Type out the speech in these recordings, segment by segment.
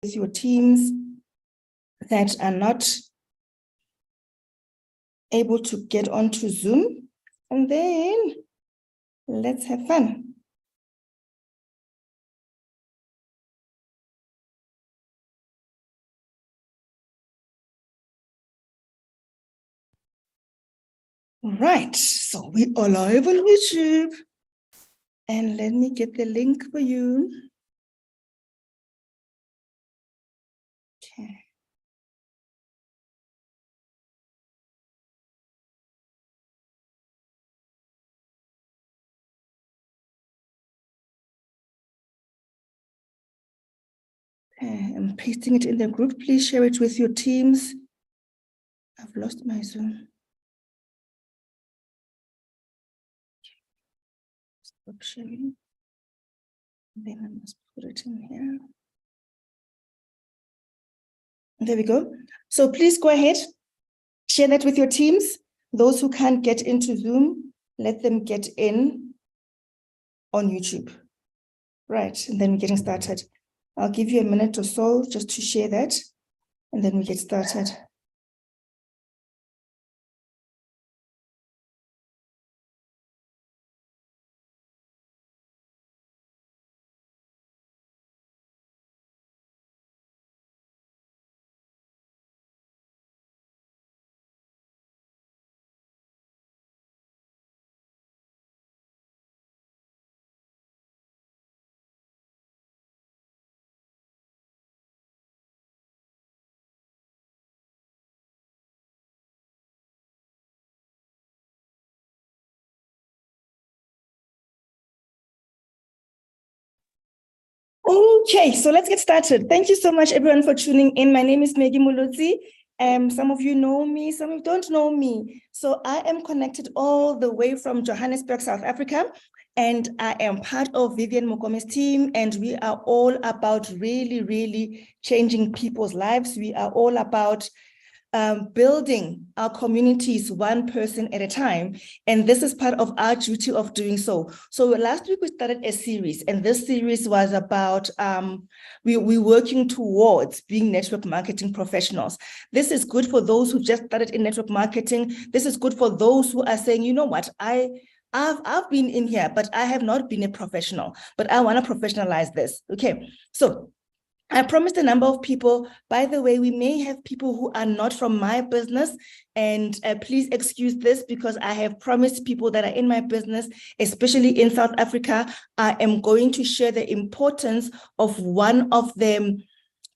with your teams that are not able to get onto Zoom, and then let's have fun. Right, so we are live on YouTube, and let me get the link for you. Okay. I'm pasting it in the group. Please share it with your teams. I've lost my Zoom. Stop sharing. Then I must put it in here. There we go. So please go ahead, share that with your teams. Those who can't get into Zoom, let them get in on YouTube. Right, and then we're getting started. I'll give you a minute or so just to share that, and then we get started. Okay, so let's get started. Thank you so much, everyone, for tuning in. My name is Maggie Mulutsi. Some of you know me, some of you don't know me. So I am connected all the way from Johannesburg, South Africa, and I am part of Vivian Mokome's team, and we are all about really changing people's lives. We are all about building our communities one person at a time. And this is part of our duty of doing so. So last week we started a series, and this series was about we're working towards being network marketing professionals. This is good for those who just started in network marketing. This is good for those who are saying, you know what, I've been in here, but I have not been a professional, but I want to professionalize this. Okay, so I promised a number of people. By the way, we may have people who are not from my business, and please excuse this because I have promised people that are in my business, especially in South Africa, I am going to share the importance of one of them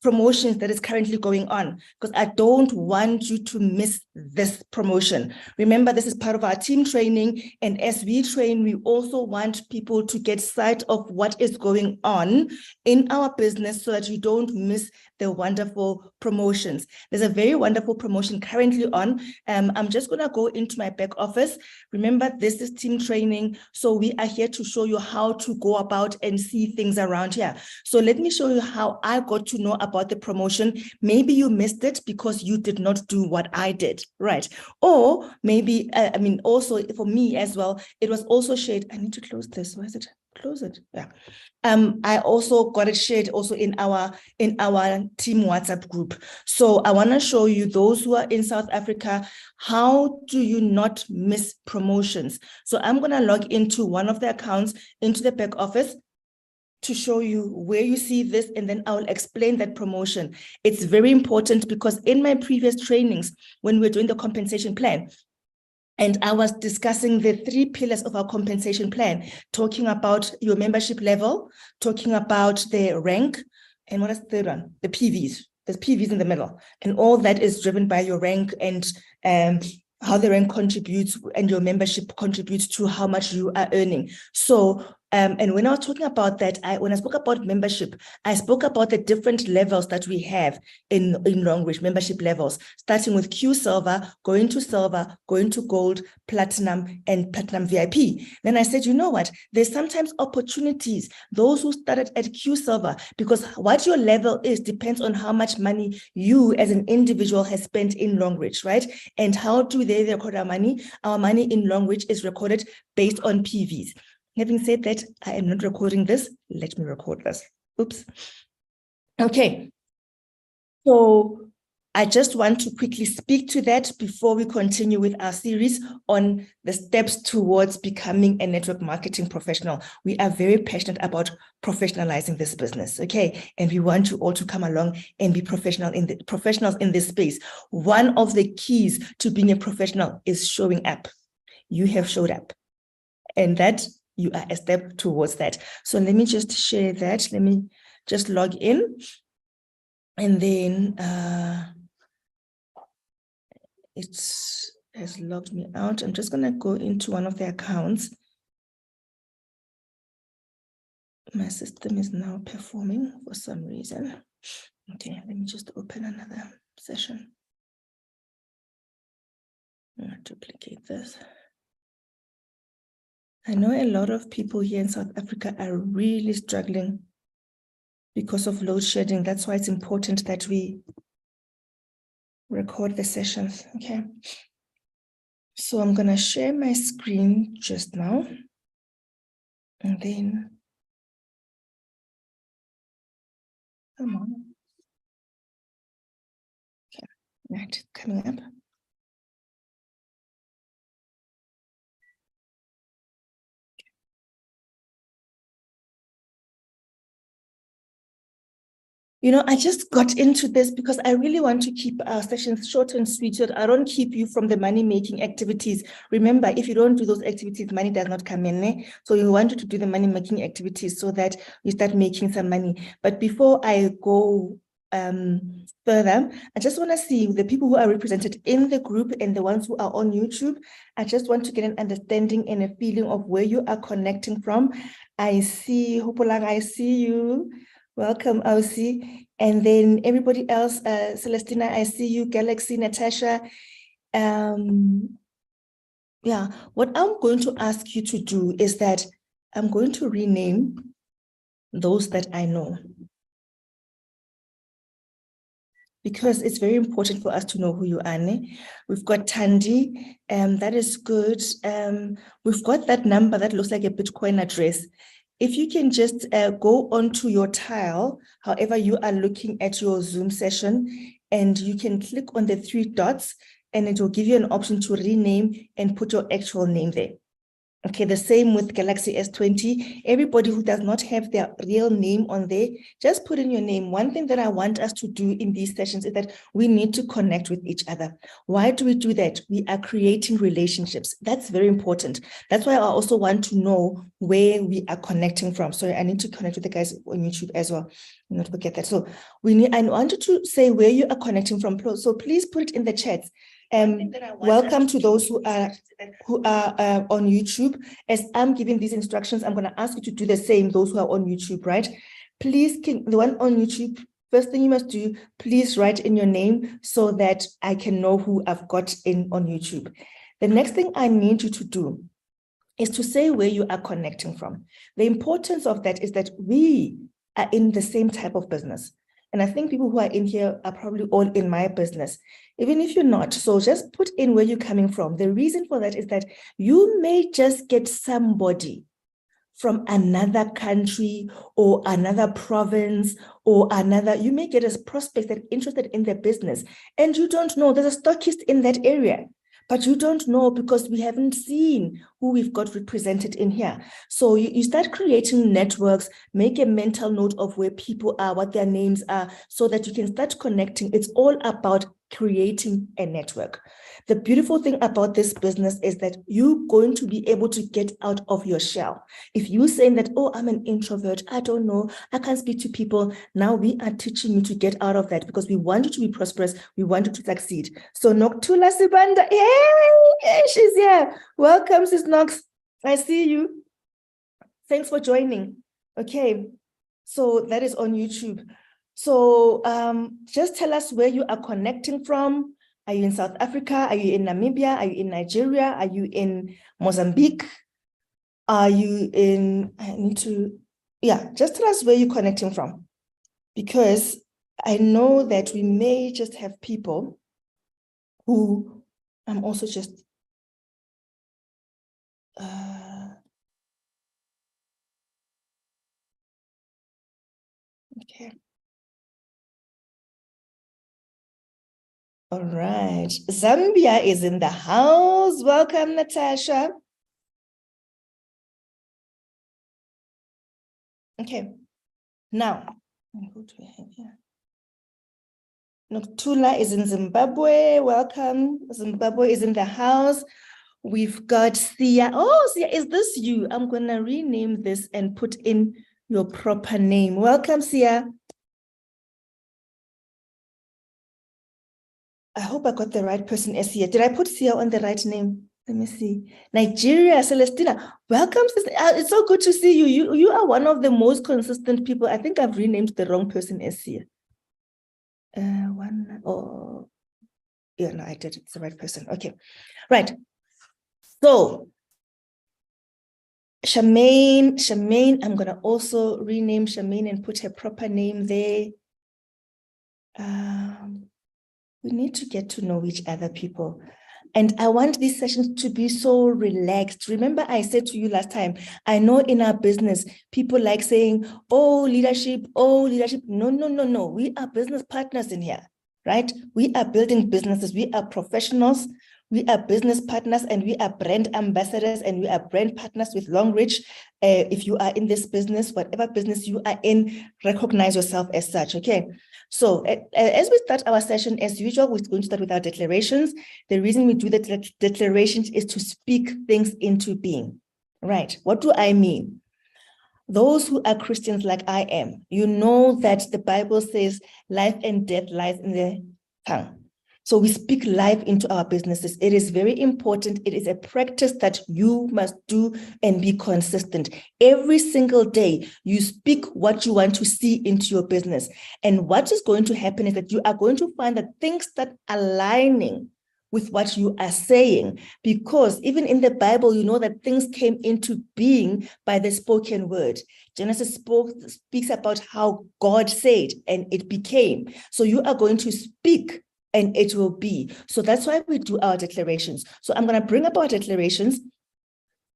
promotions that is currently going on, because I don't want you to miss this promotion. Remember, this is part of our team training, and as we train, we also want people to get sight of what is going on in our business so that you don't miss the wonderful promotions. There's a very wonderful promotion currently on. I'm just going to go into my back office. Remember, this is team training, so we are here to show you how to go about and see things around here. So let me show you how I got to know about the promotion. Maybe you missed it because you did not do what I did, right? Or maybe, also for me as well, it was also shared. I need to close this. Why is it? Close it. Yeah. I also got it shared also in our team WhatsApp group. So I want to show you, those who are in South Africa, how do you not miss promotions? So I'm going to log into one of the accounts into the back office to show you where you see this, and then I'll explain that promotion. It's very important because in my previous trainings, when we're doing the compensation plan, and I was discussing the 3 pillars of our compensation plan, talking about your membership level, talking about the rank, and what is the third one? The PVs. There's PVs in the middle, and all that is driven by your rank and how the rank contributes and your membership contributes to how much you are earning. So, and when I was talking about that, when I spoke about membership, I spoke about the different levels that we have in Longreach, membership levels, starting with Q Silver, going to Gold, Platinum, and Platinum VIP. Then I said, you know what? There's sometimes opportunities, those who started at Q Silver, because what your level is depends on how much money you as an individual has spent in Longreach, right? And how do they record our money? Our money in Longreach is recorded based on PVs. Having said that, I am not recording this. Let me record this. Oops. Okay. So I just want to quickly speak to that before we continue with our series on the steps towards becoming a network marketing professional. We are very passionate about professionalizing this business, okay? And we want you all to come along and be professionals in this space. One of the keys to being a professional is showing up. You have showed up, and that you are a step towards that. So let me just share that. Let me just log in, and then it has logged me out. I'm just going to go into one of the accounts. My system is now performing for some reason. Okay, let me just open another session. I'm going to duplicate this. I know a lot of people here in South Africa are really struggling because of load shedding. That's why it's important that we record the sessions, okay? So I'm going to share my screen just now, and then, come on. Okay, right, coming up. You know, I just got into this because I really want to keep our sessions short and sweet so that I don't keep you from the money-making activities. Remember, if you don't do those activities, money does not come in. Eh? So you want you to do the money-making activities so that you start making some money. But before I go further, I just want to see the people who are represented in the group and the ones who are on YouTube. I just want to get an understanding and a feeling of where you are connecting from. I see, Hopolang, I see you. Welcome, Ausi. And then everybody else, Celestina, I see you, Galaxy, Natasha. Yeah, what I'm going to ask you to do is that I'm going to rename those that I know, because it's very important for us to know who you are. Ne? We've got Tandy, that is good. We've got that number that looks like a Bitcoin address. If you can just go onto your tile, however you are looking at your Zoom session, and you can click on the 3 dots, and it will give you an option to rename and put your actual name there. Okay, the same with Galaxy S20. Everybody who does not have their real name on there, just put in your name. One thing that I want us to do in these sessions is that we need to connect with each other. Why do we do that? We are creating relationships. That's very important. That's why I also want to know where we are connecting from. So I need to connect with the guys on YouTube as well. Not forget that. So I wanted to say where you are connecting from. So please put it in the chat. Welcome to those who are on YouTube. As I'm giving these instructions, I'm going to ask you to do the same, those who are on YouTube, right? Please, the one on YouTube, first thing you must do, please write in your name so that I can know who I've got in on YouTube. The next thing I need you to do is to say where you are connecting from. The importance of that is that we are in the same type of business. And I think people who are in here are probably all in my business, even if you're not. So just put in where you're coming from. The reason for that is that you may just get somebody from another country or another province or another, you may get a prospect that interested in their business, and you don't know there's a stockist in that area. But you don't know because we haven't seen who we've got represented in here. So you start creating networks, make a mental note of where people are, what their names are, so that you can start connecting. It's all about creating a network. The beautiful thing about this business is that you're going to be able to get out of your shell. If you're saying that, oh, I'm an introvert, I don't know, I can't speak to people, now we are teaching you to get out of that because we want you to be prosperous, we want you to succeed. So Noktula Sibanda, hey, she's here. Welcome, Sis Nox. I see you. Thanks for joining. Okay, so that is on YouTube. So just tell us where you are connecting from. Are you in South Africa? Are you in Namibia? Are you in Nigeria? Are you in Mozambique? Are you in, just tell us where you're connecting from. Because I know that we may just have people who I'm also just, okay. All right. Zambia is in the house. Welcome, Natasha. Okay. Now, who do we have here? Noktula is in Zimbabwe. Welcome. Zimbabwe is in the house. We've got Sia. Oh, Sia, is this you? I'm going to rename this and put in your proper name. Welcome, Sia. I hope I got the right person as Sia. Did I put Sia on the right name? Let me see. Nigeria, Celestina. Welcome. It's so good to see you. You are one of the most consistent people. I think I've renamed the wrong person as Sia. No, I did. It's the right person. Okay. Right. So Charmaine, I'm going to also rename Charmaine and put her proper name there. We need to get to know each other, people. And I want these sessions to be so relaxed. Remember, I said to you last time, I know in our business, people like saying, oh, leadership. No. We are business partners in here, right? We are building businesses. We are professionals. We are business partners, and we are brand ambassadors, and we are brand partners with Longreach. If you are in this business, whatever business you are in, recognize yourself as such, okay? So as we start our session, as usual, we're going to start with our declarations. The reason we do the declarations is to speak things into being, right? What do I mean? Those who are Christians like I am, you know that the Bible says life and death lies in the tongue. So we speak life into our businesses. It is very important. It is a practice that you must do and be consistent. Every single day, you speak what you want to see into your business. And what is going to happen is that you are going to find that things that are aligning with what you are saying, because even in the Bible, you know that things came into being by the spoken word. Genesis speaks about how God said and it became. So you are going to speak and it will be. So that's why we do our declarations. So I'm going to bring up our declarations,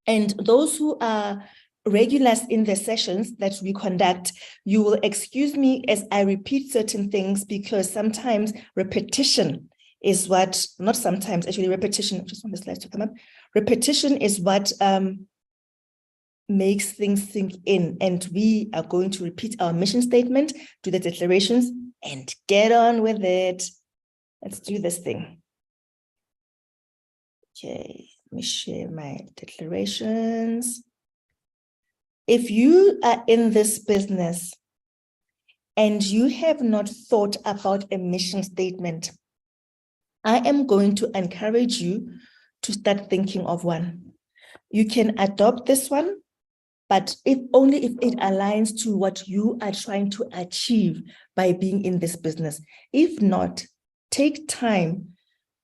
and those who are regulars in the sessions that we conduct, you will excuse me as I repeat certain things, because sometimes repetition is what, not sometimes, actually repetition, I just want the slides to come up. Repetition is what makes things sink in, and we are going to repeat our mission statement, do the declarations, and get on with it. Let's do this thing. Okay, let me share my declarations. If you are in this business and you have not thought about a mission statement, I am going to encourage you to start thinking of one. You can adopt this one, but only if it aligns to what you are trying to achieve by being in this business. If not, take time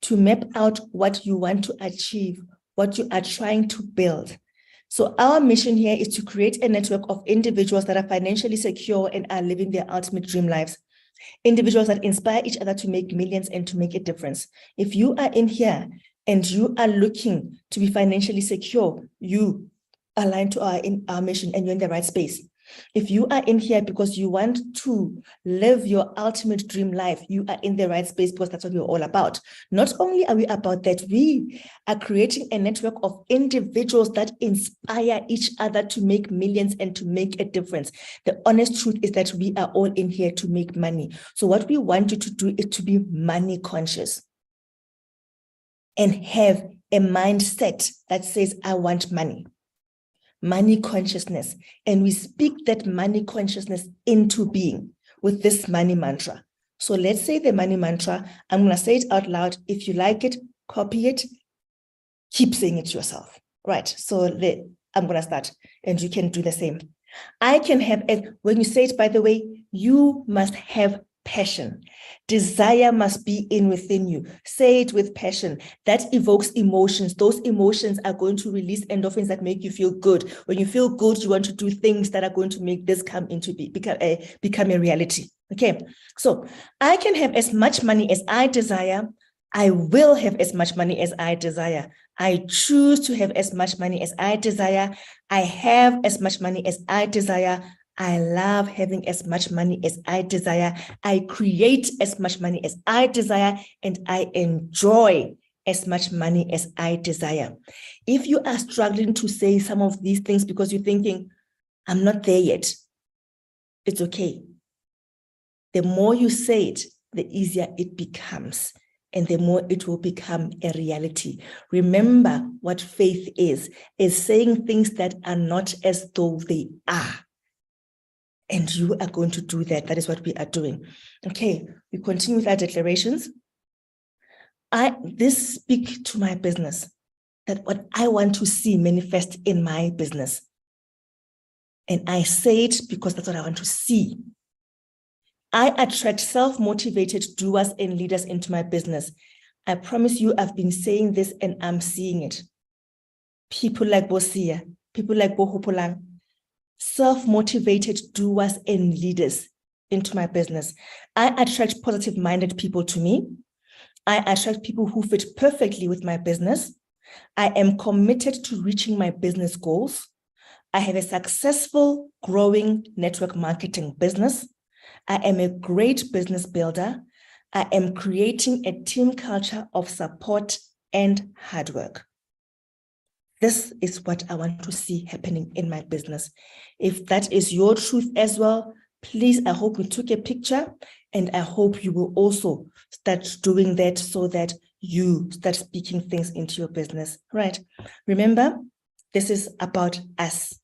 to map out what you want to achieve, what you are trying to build. So our mission here is to create a network of individuals that are financially secure and are living their ultimate dream lives. Individuals that inspire each other to make millions and to make a difference. If you are in here and you are looking to be financially secure, you align to our mission and you're in the right space. If you are in here because you want to live your ultimate dream life, you are in the right space, because that's what we're all about. Not only are we about that, we are creating a network of individuals that inspire each other to make millions and to make a difference. The honest truth is that we are all in here to make money. So what we want you to do is to be money conscious and have a mindset that says, I want money. Money consciousness, and we speak that money consciousness into being with this money mantra. So let's say the money mantra. I'm going to say it out loud. If you like it, copy it, keep saying it to yourself. Right. So I'm going to start, and you can do the same. I can have, when you say it, by the way, you must have passion. Desire must be in within you. Say it with passion. That evokes emotions. Those emotions are going to release endorphins that make you feel good. When you feel good, you want to do things that are going to make this come into become a reality. Okay. So I can have as much money as I desire. I will have as much money as I desire. I choose to have as much money as I desire. I have as much money as I desire. I love having as much money as I desire. I create as much money as I desire, and I enjoy as much money as I desire. If you are struggling to say some of these things because you're thinking, I'm not there yet, it's okay. The more you say it, the easier it becomes, and the more it will become a reality. Remember what faith is saying things that are not as though they are. And you are going to do that. That is what we are doing. Okay, we continue with our declarations. This speak to my business, that what I want to see manifest in my business. And I say it because that's what I want to see. I attract self-motivated doers and leaders into my business. I promise you, I've been saying this and I'm seeing it. People like Bosia, people like Bohopolang, self-motivated doers and leaders into my business. I attract positive-minded people to me. I attract people who fit perfectly with my business. I am committed to reaching my business goals. I have a successful, growing network marketing business. I am a great business builder. I am creating a team culture of support and hard work. This is what I want to see happening in my business. If that is your truth as well, please, I hope you took a picture, and I hope you will also start doing that so that you start speaking things into your business, right? Remember, this is about us.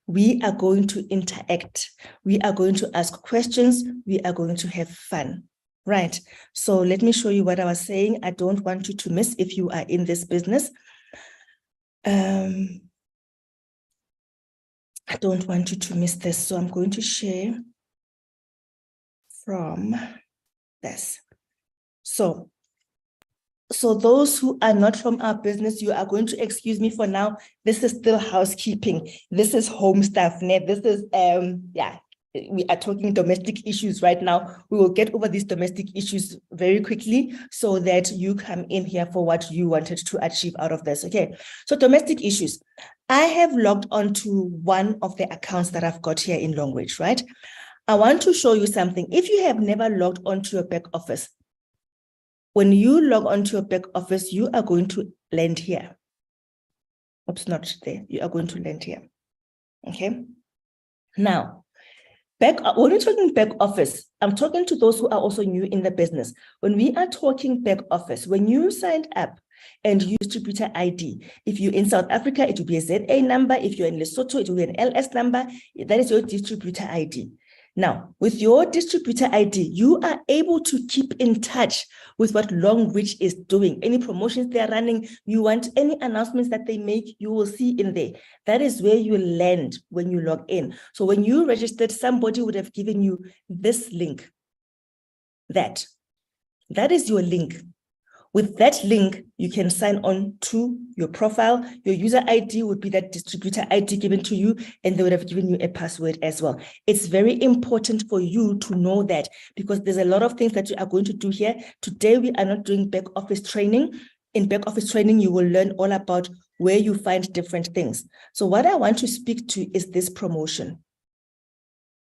We are going to interact. We are going to ask questions. We are going to have fun, right? So let me show you what I was saying. I don't want you to miss if you are in this business. I don't want you to miss this. So I'm going to share from this. So those who are not from our business, you are going to excuse me for now. This is still housekeeping. This is home stuff. This is, we are talking domestic issues right now. We will get over these domestic issues very quickly so that you come in here for what you wanted to achieve out of this. Okay, so domestic issues. I have logged onto one of the accounts that I've got here in Longreach, right? I want to show you something. If you have never logged onto your back office, when you log onto your back office, you are going to land here. Oops, not there. You are going to land here. Okay. Now, when we're talking back office, I'm talking to those who are also new in the business. When we are talking back office, when you signed up and use distributor ID, if you're in South Africa, it will be a ZA number. If you're in Lesotho, it will be an LS number. That is your distributor ID. Now, with your distributor ID, you are able to keep in touch with what Longreach is doing. Any promotions they are running, you want any announcements that they make, you will see in there. That is where you land when you log in. So when you registered, somebody would have given you this link. That is your link. With that link, you can sign on to your profile. Your user ID would be that distributor ID given to you, and they would have given you a password as well. It's very important for you to know that because there's a lot of things that you are going to do here. Today, we are not doing back office training. In back office training, you will learn all about where you find different things. So what I want to speak to is this promotion.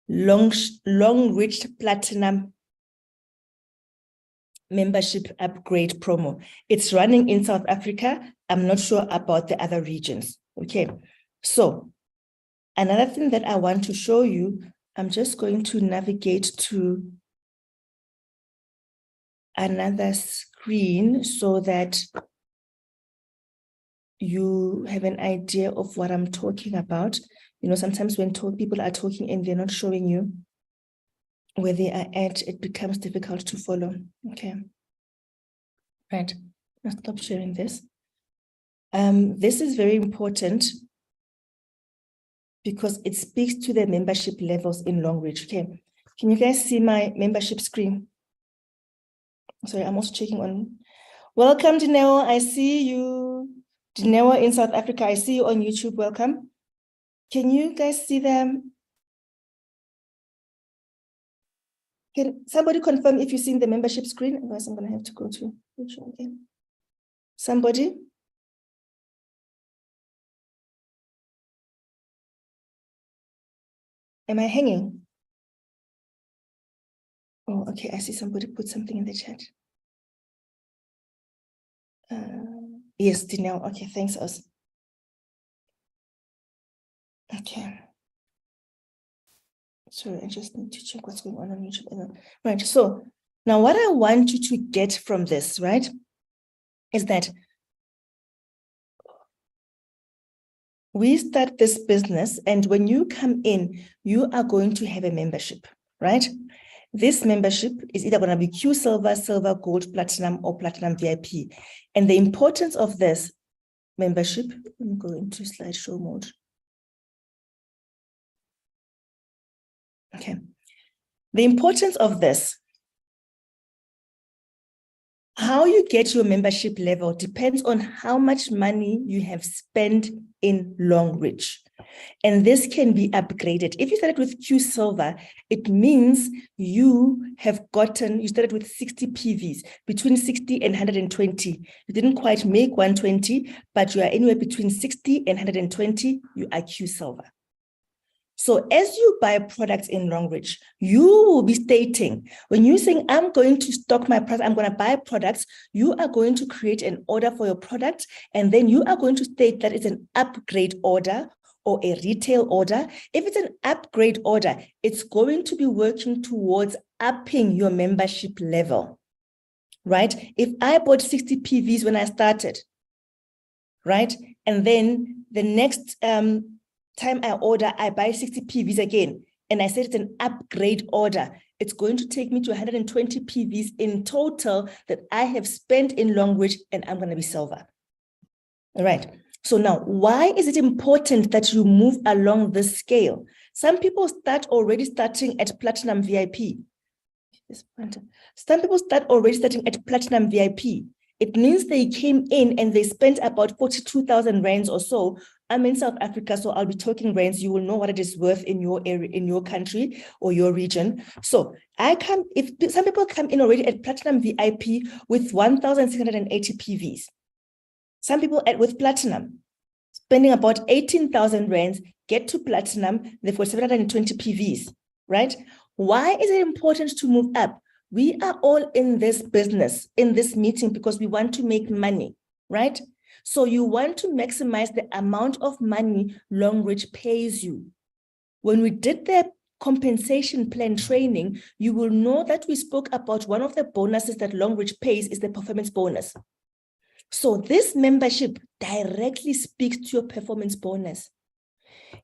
Longreach Platinum membership upgrade promo. It's running in South Africa. I'm not sure about the other regions. Okay, so another thing that I want to show you, I'm just going to navigate to another screen so that you have an idea of what I'm talking about. You know, sometimes when people are talking and they're not showing you where they are at, it becomes difficult to follow. Okay. Right. I'll stop sharing this. This is very important because it speaks to the membership levels in Longreach. Okay. Can you guys see my membership screen? Sorry, I'm also checking on. Welcome, Dineo. I see you. Dineo in South Africa. I see you on YouTube. Welcome. Can you guys see them? Can somebody confirm if you've seen the membership screen? Otherwise, I'm going to have to go to YouTube again. Somebody? Am I hanging? Oh, okay. I see somebody put something in the chat. Yes, Dinelle. Okay, thanks, Os. Okay. Sorry, I just need to check what's going on YouTube. Right. So now what I want you to get from this, right, is that we start this business, and when you come in, you are going to have a membership, right? This membership is either going to be Q Silver, Silver, Gold, Platinum, or Platinum VIP. And the importance of this membership, let me go into slideshow mode. Okay. The importance of this, how you get your membership level depends on how much money you have spent in Longreach. And this can be upgraded. If you started with Q Silver, it means you started with 60 PVs, between 60 and 120. You didn't quite make 120, but you are anywhere between 60 and 120, you are Q Silver. So as you buy products in Longreach, you will be stating, when you're saying, I'm going to stock my product, I'm going to buy products, you are going to create an order for your product, and then you are going to state that it's an upgrade order or a retail order. If it's an upgrade order, it's going to be working towards upping your membership level, right? If I bought 60 PVs when I started, right? And then the next time I order, I buy 60 PVs again, and I said it's an upgrade order, it's going to take me to 120 PVs in total that I have spent in Longreach, and I'm going to be silver. All right. So now, why is it important that you move along this scale? Some people start already starting at Platinum VIP. Some people start already starting at Platinum VIP. It means they came in and they spent about 42,000 rands or so. I'm in South Africa, so I'll be talking rands. You will know what it is worth in your area, in your country or your region. So if some people come in already at Platinum VIP with 1,680 PVs. Some people with Platinum, spending about 18,000 rands, get to Platinum, therefore 720 PVs, right? Why is it important to move up? We are all in this business, in this meeting, because we want to make money, right? So you want to maximize the amount of money Longreach pays you. When we did the compensation plan training, you will know that we spoke about one of the bonuses that Longreach pays is the performance bonus. So this membership directly speaks to your performance bonus.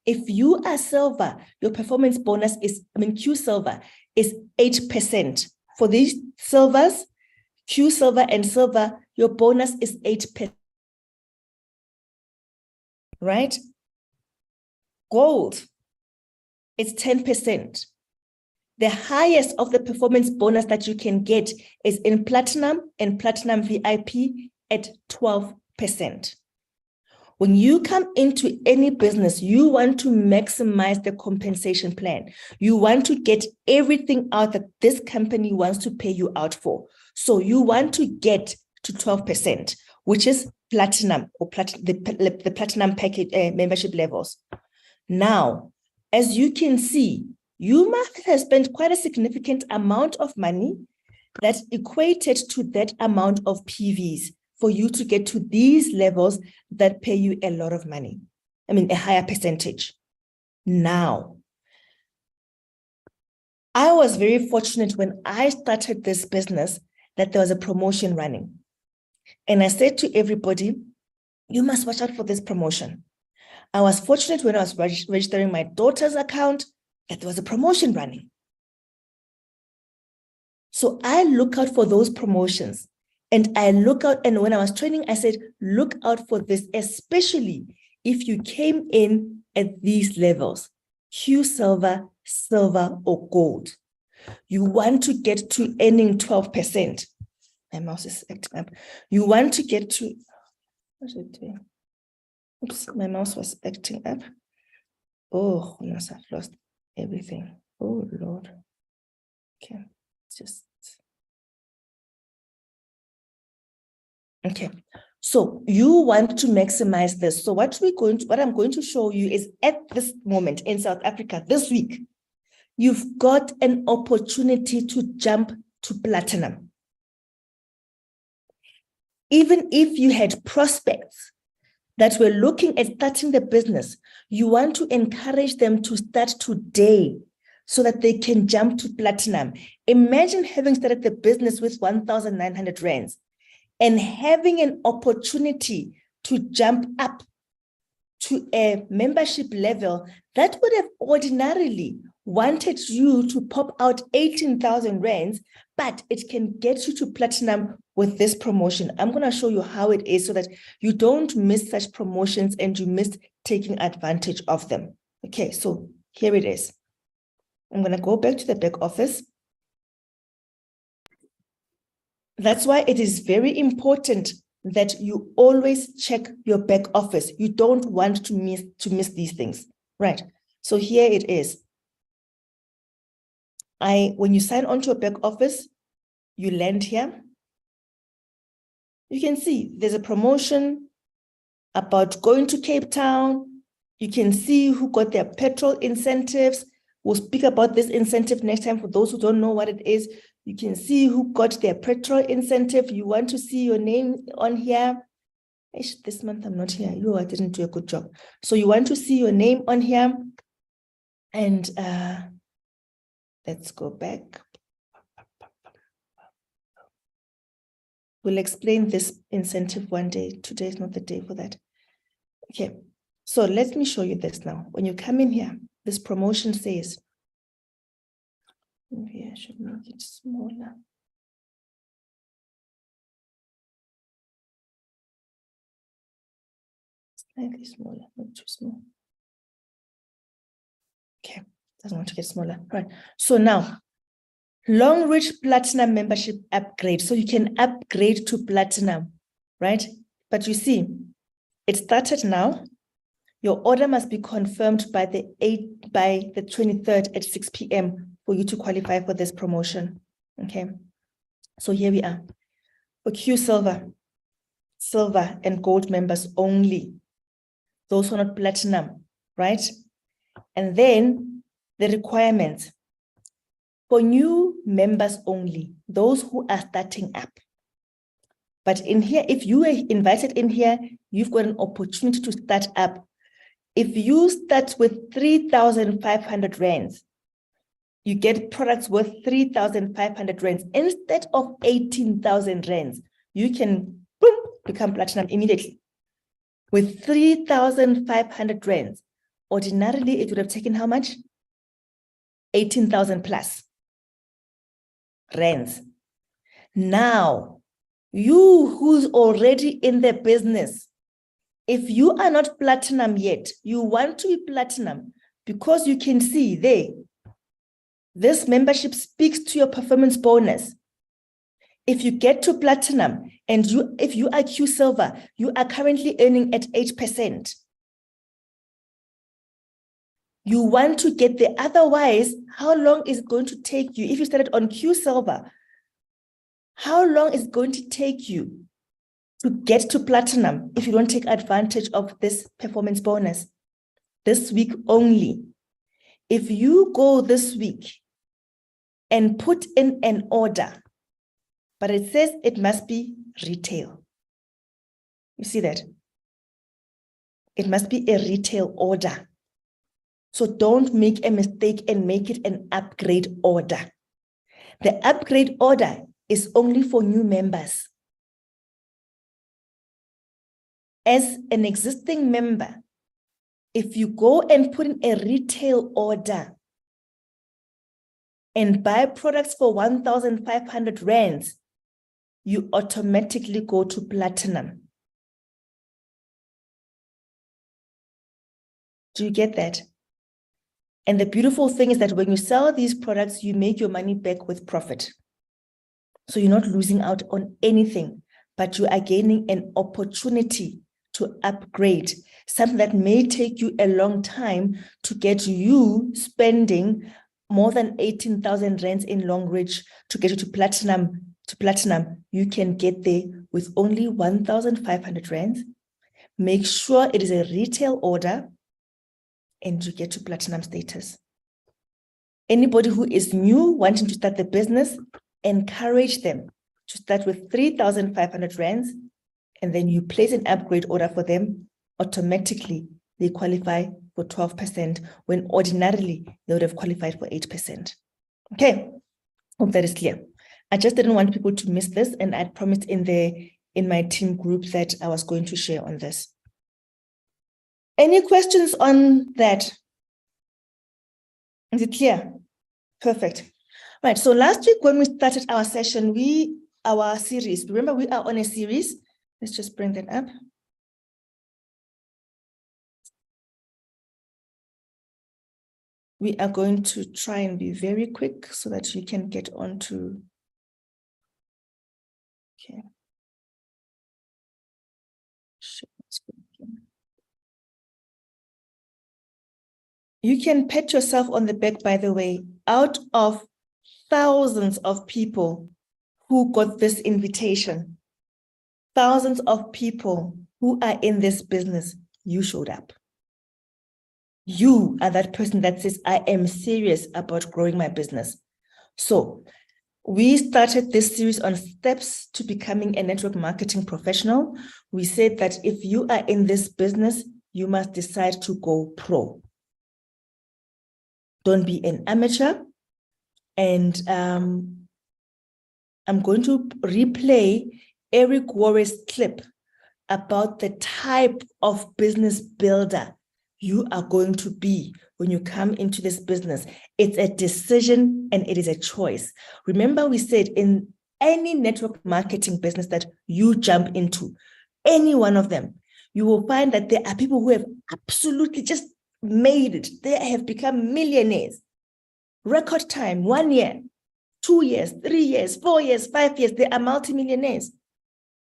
If you are silver, your performance bonus is, Q Silver is 8%. For these silvers, Q Silver and Silver, your bonus is 8%. Right? Gold, it's 10%. The highest of the performance bonus that you can get is in Platinum and Platinum VIP at 12%. When you come into any business, you want to maximize the compensation plan. You want to get everything out that this company wants to pay you out for. So you want to get to 12%, which is Platinum or the Platinum package membership levels. Now, as you can see, you must have spent quite a significant amount of money that equated to that amount of PVs for you to get to these levels that pay you a lot of money. A higher percentage. Now, I was very fortunate when I started this business that there was a promotion running. And I said to everybody, you must watch out for this promotion. I was fortunate when I was registering my daughter's account that there was a promotion running. So I look out for those promotions. And I look out, and when I was training, I said, look out for this, especially if you came in at these levels, Q Silver, Silver, or Gold. You want to get to earning 12%. My mouse is acting up. You want to get to, what's it doing? Oops, my mouse was acting up. Oh, goodness, I've lost everything. Oh, Lord. Okay, Okay, so you want to maximize this. So what I'm going to show you is at this moment in South Africa this week, you've got an opportunity to jump to platinum. Even if you had prospects that were looking at starting the business, you want to encourage them to start today so that they can jump to platinum. Imagine having started the business with 1,900 rands and having an opportunity to jump up to a membership level that would have ordinarily wanted you to pop out 18,000 rands, but it can get you to platinum with this promotion. I'm going to show you how it is so that you don't miss such promotions and you miss taking advantage of them. Okay, so here it is. I'm going to go back to the back office. That's why it is very important that you always check your back office. You don't want to miss these things, right? So here it is. When you sign on to a back office, you land here. You can see there's a promotion about going to Cape Town. You can see who got their petrol incentives. We'll speak about this incentive next time for those who don't know what it is. You can see who got their petrol incentive. You want to see your name on here. This month I'm not here. I didn't do a good job. So you want to see your name on here. And let's go back. We'll explain this incentive one day. Today is not the day for that. Okay, so let me show you this now. When you come in here, this promotion says, maybe I should make it smaller. Slightly smaller, not too small. Okay, doesn't want to get smaller. All right, so now, Longreach Platinum membership upgrade. So you can upgrade to platinum, right? But you see, it started now. Your order must be confirmed by the 23rd at 6 p.m. for you to qualify for this promotion. Okay. So here we are. For Q Silver and gold members only. Those who are not platinum, right? And then the requirements. For new members only, those who are starting up. But in here, if you were invited in here, you've got an opportunity to start up. If you start with 3,500 rands, you get products worth 3,500 rands instead of 18,000 rands. You can boom, become platinum immediately. With 3,500 rands, ordinarily it would have taken how much? 18,000 plus rands. Now, you who's already in the business, if you are not platinum yet, you want to be platinum because you can see there, this membership speaks to your performance bonus. If you get to platinum and if you are Q Silver, you are currently earning at 8%. You want to get there. Otherwise, how long is it going to take you? If you started on Q Silver, how long is it going to take you to get to platinum if you don't take advantage of this performance bonus? This week only. If you go this week and put in an order, but it says it must be retail. You see that? It must be a retail order. So don't make a mistake and make it an upgrade order. The upgrade order is only for new members. As an existing member, if you go and put in a retail order and buy products for 1,500 rands, you automatically go to platinum. Do you get that? And the beautiful thing is that when you sell these products, you make your money back with profit. So you're not losing out on anything, but you are gaining an opportunity to upgrade, something that may take you a long time to get you spending more than 18,000 rands in Longreach to get you to platinum. You can get there with only 1,500 rands. Make sure it is a retail order and you get to platinum status. Anybody who is new, wanting to start the business, encourage them to start with 3,500 rands, and then you place an upgrade order for them. Automatically, they qualify for 12% when ordinarily they would have qualified for 8%. Okay, hope that is clear. I just didn't want people to miss this, and I promised in my team group that I was going to share on this. Any questions on that? Is it clear? Perfect. Right, so last week when we started our session, our series, remember we are on a series. Let's just bring that up. We are going to try and be very quick so that you can get on to, okay. You can pat yourself on the back, by the way, out of thousands of people who got this invitation, thousands of people who are in this business, you showed up. You are that person that says, I am serious about growing my business. So we started this series on steps to becoming a network marketing professional. We said that if you are in this business, you must decide to go pro. Don't be an amateur. And I'm going to replay Eric Worre's clip about the type of business builder you are going to be when you come into this business. It's a decision and it is a choice. Remember, we said in any network marketing business that you jump into, any one of them, you will find that there are people who have absolutely just made it. They have become millionaires. Record time, 1 year, 2 years, 3 years, 4 years, 5 years, they are multimillionaires.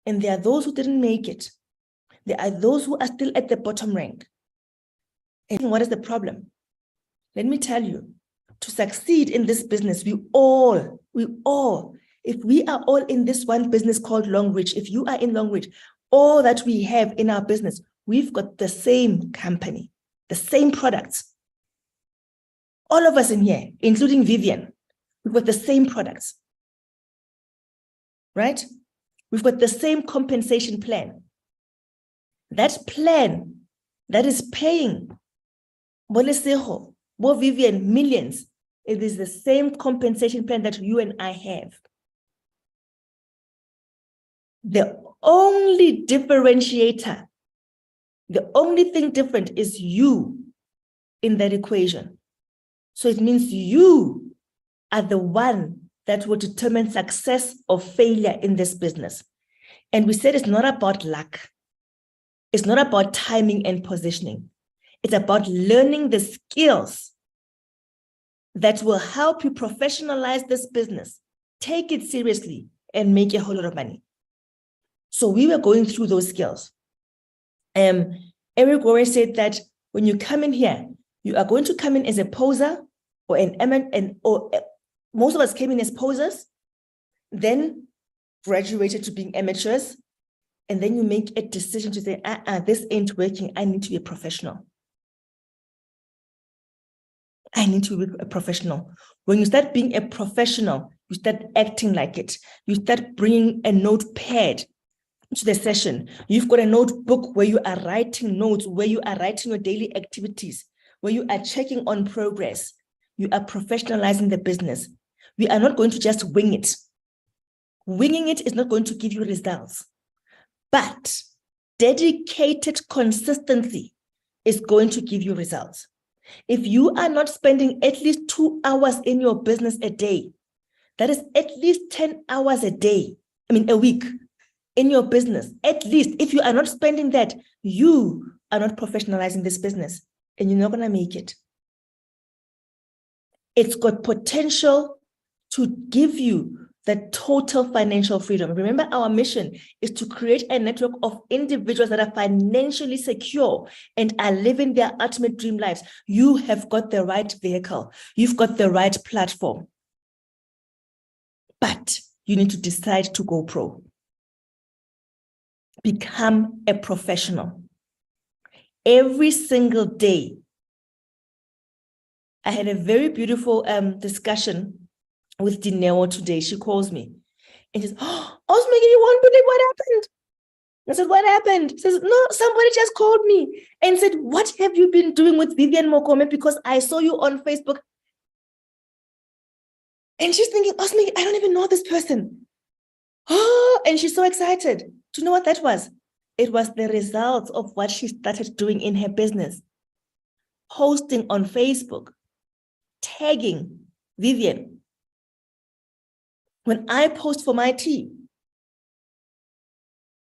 And there are those who didn't make it. There are those who are still at the bottom rank. And what is the problem? Let me tell you, to succeed in this business, we all, if we are all in this one business called Longreach, if you are in Longreach, all that we have in our business, we've got the same company, the same products. All of us in here, including Vivian, we've got the same products, right? We've got the same compensation plan. That plan that is paying Bolesejo, Bo Vivian millions, it is the same compensation plan that you and I have. The only differentiator, the only thing different is you in that equation. So it means you are the one that will determine success or failure in this business. And we said it's not about luck. It's not about timing and positioning. It's about learning the skills that will help you professionalize this business, take it seriously, and make a whole lot of money. So we were going through those skills. Eric Worre said that when you come in here, you are going to come in as a poser or most of us came in as posers, then graduated to being amateurs, and then you make a decision to say, this ain't working. I need to be a professional. I need to be a professional. When you start being a professional, you start acting like it. You start bringing a notepad to the session. You've got a notebook where you are writing notes, where you are writing your daily activities, where you are checking on progress. You are professionalizing the business. We are not going to just wing it. Winging it is not going to give you results. But dedicated consistency is going to give you results. If you are not spending at least 2 hours in your business a day, that is at least 10 hours a week in your business, at least if you are not spending that, you are not professionalizing this business and you're not going to make it. It's got potential to give you the total financial freedom. Remember, our mission is to create a network of individuals that are financially secure and are living their ultimate dream lives. You have got the right vehicle. You've got the right platform. But you need to decide to go pro. Become a professional. Every single day, I had a very beautiful discussion with Dineo today. She calls me and she says, oh, Megan, you won't believe what happened. I said, what happened? She says, no, somebody just called me and said, what have you been doing with Vivian Mokome? Because I saw you on Facebook. And she's thinking, Megan, I don't even know this person. Oh, and she's so excited. Do you know what that was? It was the results of what she started doing in her business. Posting on Facebook, tagging Vivian. When I post for my team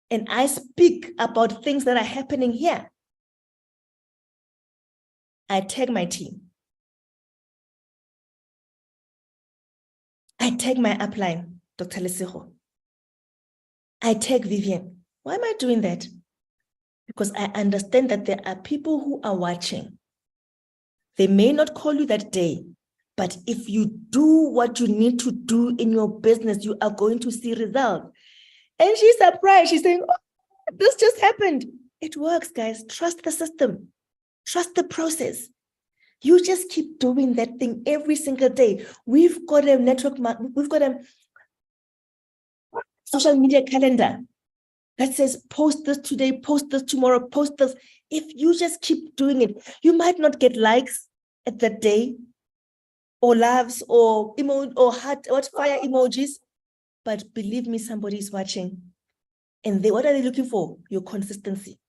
and I speak about things that are happening here, I tag my team. I tag my upline, Dr. Lesego. I tag Vivian. Why am I doing that? Because I understand that there are people who are watching. They may not call you that day, but if you do what you need to do in your business, you are going to see results. And she's surprised. She's saying, oh, this just happened. It works, guys. Trust the system. Trust the process. You just keep doing that thing every single day. We've got a network, we've got a social media calendar that says, post this today, post this tomorrow, post this. If you just keep doing it, you might not get likes at that day, or loves, or emoji, or heart, or fire emojis, but believe me, somebody is watching. And what are they looking for? Your consistency.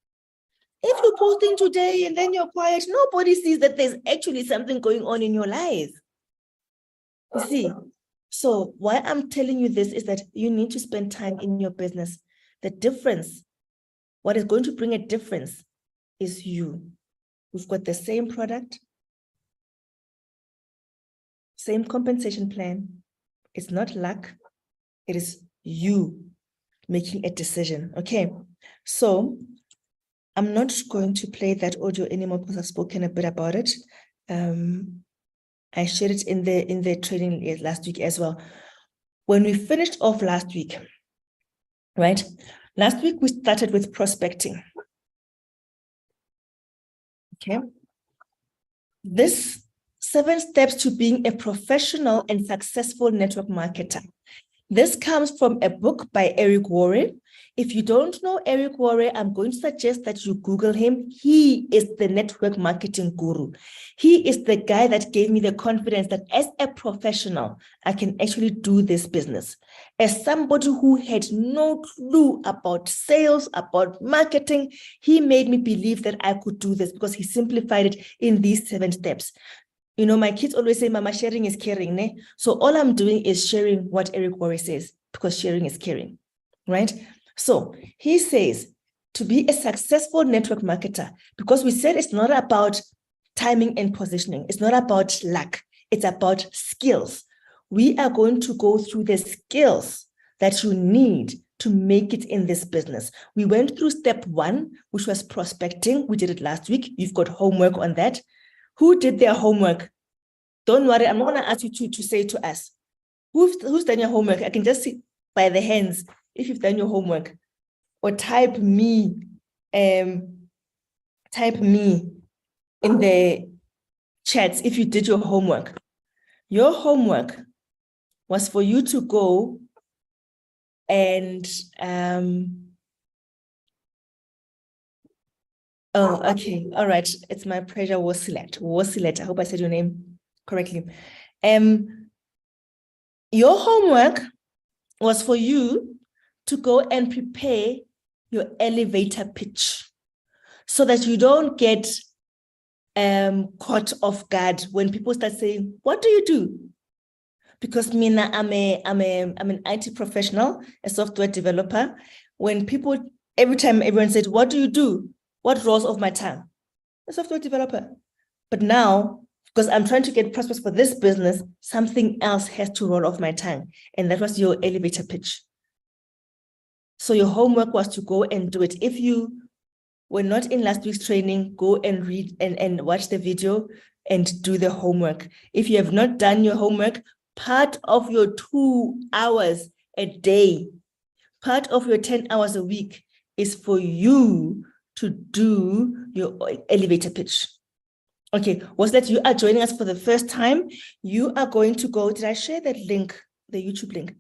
If you're posting today and then you're quiet, nobody sees that there's actually something going on in your life. You see? So why I'm telling you this is that you need to spend time in your business. The difference, what is going to bring a difference is you. We've got the same product, same compensation plan. It's not luck. It is you making a decision. Okay. So I'm not going to play that audio anymore because I've spoken a bit about it. I shared it in the training last week as well. When we finished off last week, right? Last week we started with prospecting. Okay. This 7 steps to being a professional and successful network marketer. This comes from a book by Eric Worre. If you don't know Eric Worre, I'm going to suggest that you Google him. He is the network marketing guru. He is the guy that gave me the confidence that as a professional, I can actually do this business. As somebody who had no clue about sales, about marketing, he made me believe that I could do this because he simplified it in these 7 steps. You know, my kids always say, Mama, sharing is caring. Ne? So all I'm doing is sharing what Eric Worre says, because sharing is caring, right? So he says to be a successful network marketer, because we said it's not about timing and positioning. It's not about luck. It's about skills. We are going to go through the skills that you need to make it in this business. We went through step 1, which was prospecting. We did it last week. You've got homework on that. Who did their homework? Don't worry, I'm not going to ask you to say to us. Who's done your homework? I can just see by the hands if you've done your homework. Or type me in the chats if you did your homework. Your homework was for you to go and oh, okay. All right. It's my pleasure, Wosilet. I hope I said your name correctly. Your homework was for you to go and prepare your elevator pitch so that you don't get caught off guard when people start saying, what do you do? Because Mina, I'm an IT professional, a software developer. When people, every time everyone said, what do you do? What rolls off my tongue? A software developer. But now, because I'm trying to get prospects for this business, something else has to roll off my tongue. And that was your elevator pitch. So your homework was to go and do it. If you were not in last week's training, go and read and watch the video and do the homework. If you have not done your homework, part of your 2 hours a day, part of your 10 hours a week is for you to do your elevator pitch. Okay, was that you are joining us for the first time, you are going to go, did I share that link, the YouTube link?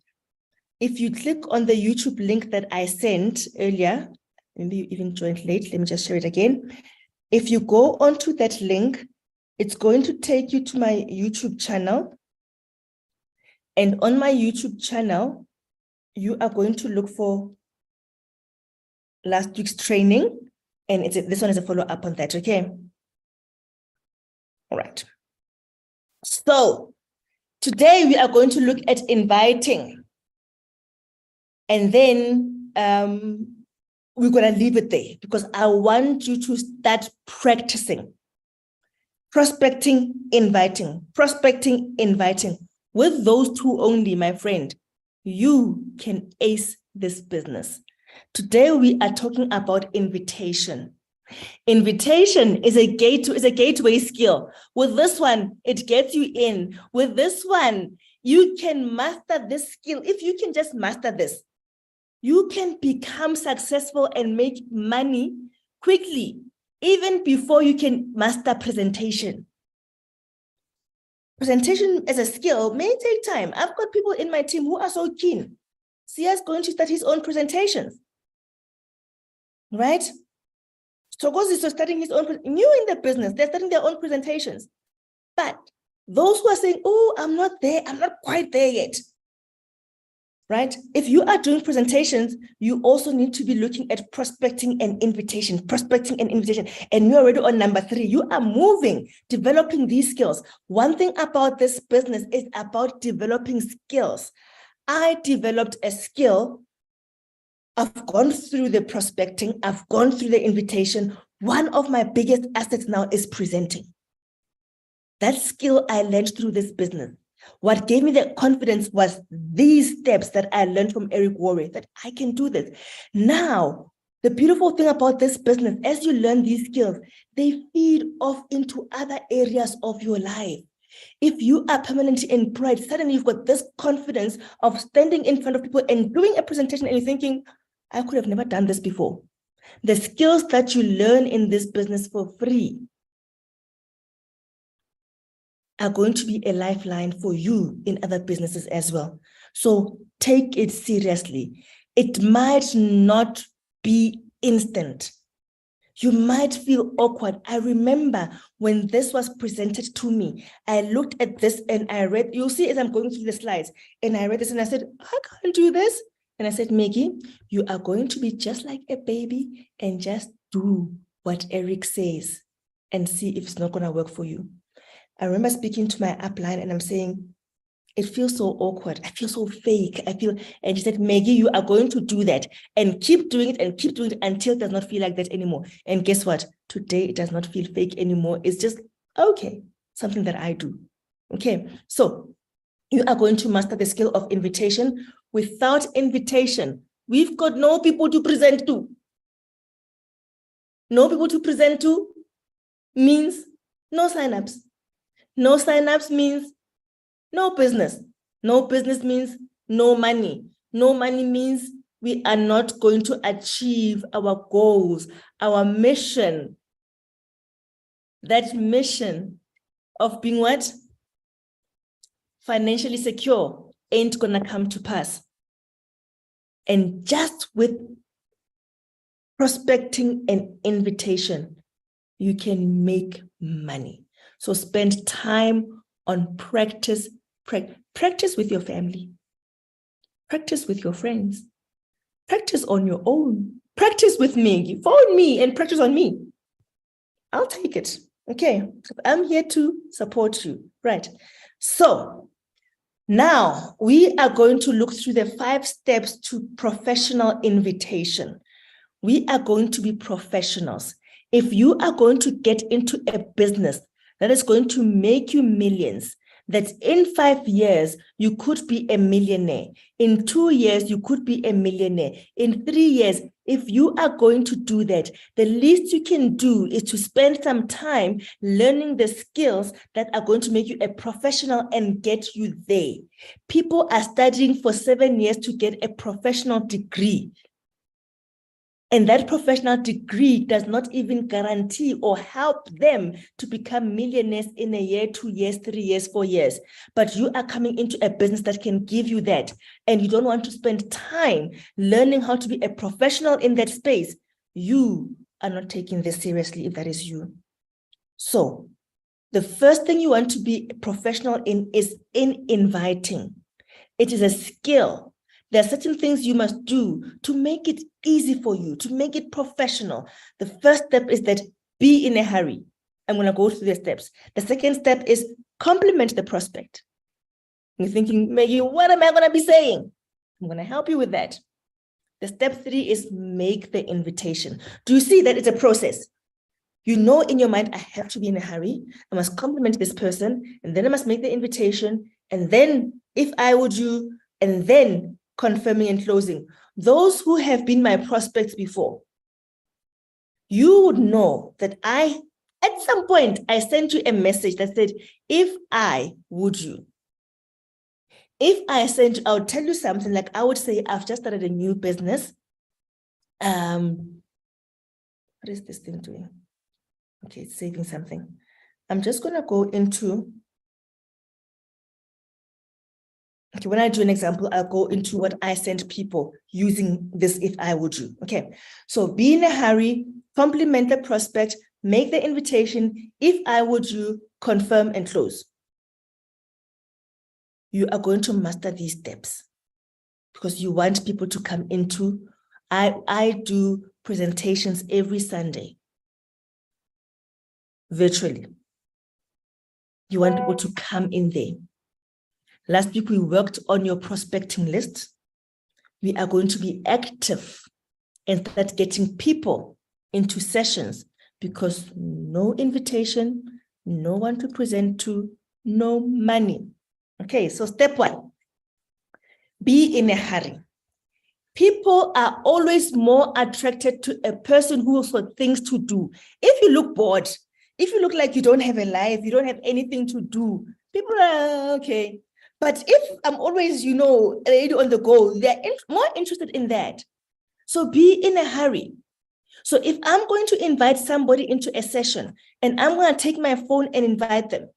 If you click on the YouTube link that I sent earlier, maybe you even joined late, let me just share it again. If you go onto that link, it's going to take you to my YouTube channel. And on my YouTube channel, you are going to look for last week's training. And this one is a follow-up on that, okay? All right. So today we are going to look at inviting. And then we're going to leave it there because I want you to start practicing. Prospecting, inviting, prospecting, inviting. With those two only, my friend, you can ace this business. Today we are talking about invitation. Invitation is a gateway skill. With this one, it gets you in. With this one, you can master this skill. If you can just master this, you can become successful and make money quickly, even before you can master presentation. Presentation as a skill may take time. I've got people in my team who are so keen. Sia's going to start his own presentations, right? Thokosi is starting his own, new in the business, they're starting their own presentations. But those who are saying, oh, I'm not there, I'm not quite there yet, right? If you are doing presentations, you also need to be looking at prospecting and invitation, and you're already on number 3. You are moving, developing these skills. One thing about this business is about developing skills. I developed a skill. I've gone through the prospecting, I've gone through the invitation. One of my biggest assets now is presenting. That skill I learned through this business. What gave me the confidence was these steps that I learned from Eric Worre, that I can do this. Now, the beautiful thing about this business, as you learn these skills, they feed off into other areas of your life. If you are permanently employed, suddenly you've got this confidence of standing in front of people and doing a presentation and you're thinking, I could have never done this before. The skills that you learn in this business for free are going to be a lifeline for you in other businesses as well. So take it seriously. It might not be instant. You might feel awkward. I remember when this was presented to me, I looked at this and I read, you'll see as I'm going through the slides, and I read this and I said, I can't do this. And I said, Maggie, you are going to be just like a baby and just do what Eric says and see if it's not going to work for you. I remember speaking to my upline and I'm saying, it feels so awkward. I feel so fake. And she said, Maggie, you are going to do that and keep doing it until it does not feel like that anymore. And guess what? Today, it does not feel fake anymore. It's just, okay, something that I do. Okay, so you are going to master the skill of invitation. Without invitation, we've got no people to present to. No people to present to means no signups. No signups means no business. No business means no money. No money means we are not going to achieve our goals, our mission. That mission of being what? Financially secure ain't gonna come to pass. And just with prospecting and invitation, you can make money. So spend time on practice. Practice with your family. Practice with your friends. Practice on your own. Practice with me. Phone me and practice on me. I'll take it. Okay. I'm here to support you. Right. So now we are going to look through the 5 steps to professional invitation. We are going to be professionals. If you are going to get into a business that is going to make you millions, that in 5 years, you could be a millionaire. In 2 years, you could be a millionaire. In 3 years, if you are going to do that, the least you can do is to spend some time learning the skills that are going to make you a professional and get you there. People are studying for 7 years to get a professional degree. And that professional degree does not even guarantee or help them to become millionaires in a year, 2 years, 3 years, 4 years. But you are coming into a business that can give you that. And you don't want to spend time learning how to be a professional in that space. You are not taking this seriously if that is you. So the first thing you want to be professional in is in inviting. It is a skill. There are certain things you must do to make it easy for you, to make it professional. The first step is that be in a hurry. I'm going to go through the steps. The second step is compliment the prospect. You're thinking, Maggie, what am I going to be saying? I'm going to help you with that. The step 3 is make the invitation. Do you see that it's a process? You know in your mind, I have to be in a hurry. I must compliment this person, and then I must make the invitation. And then if I would you, and then confirming and closing. Those who have been my prospects before, you would know that at some point, I sent you a message that said, if I would you. If I would tell you something like, I would say, I've just started a new business. What is this thing doing? Okay, it's saving something. I'm just going to go into, okay, when I do an example, I'll go into what I sent people using this if I would you. Okay, so be in a hurry, compliment the prospect, make the invitation, if I would you, confirm and close. You are going to master these steps because you want people to come into, I do presentations every Sunday, virtually. You want people to come in there. Last week, we worked on your prospecting list. We are going to be active and start getting people into sessions because no invitation, no one to present to, no money. Okay, so step 1, be in a hurry. People are always more attracted to a person who has got things to do. If you look bored, if you look like you don't have a life, you don't have anything to do, people are okay. But if I'm always, a lady on the go, they're more interested in that. So be in a hurry. So if I'm going to invite somebody into a session and I'm going to take my phone and invite them,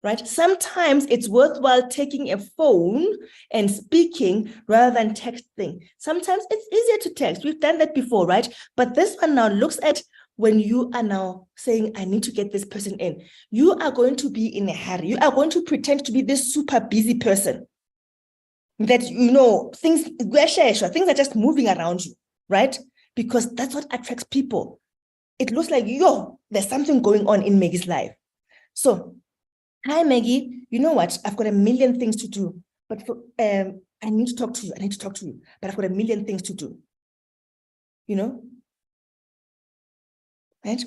right? Sometimes it's worthwhile taking a phone and speaking rather than texting. Sometimes it's easier to text. We've done that before, right? But this one now looks at when you are now saying, I need to get this person in. You are going to be in a hurry. You are going to pretend to be this super busy person that, things are just moving around you, right? Because that's what attracts people. It looks like, there's something going on in Maggie's life. So, hi, Maggie, you know what? I've got a million things to do, but I need to talk to you. But I've got a million things to do, right?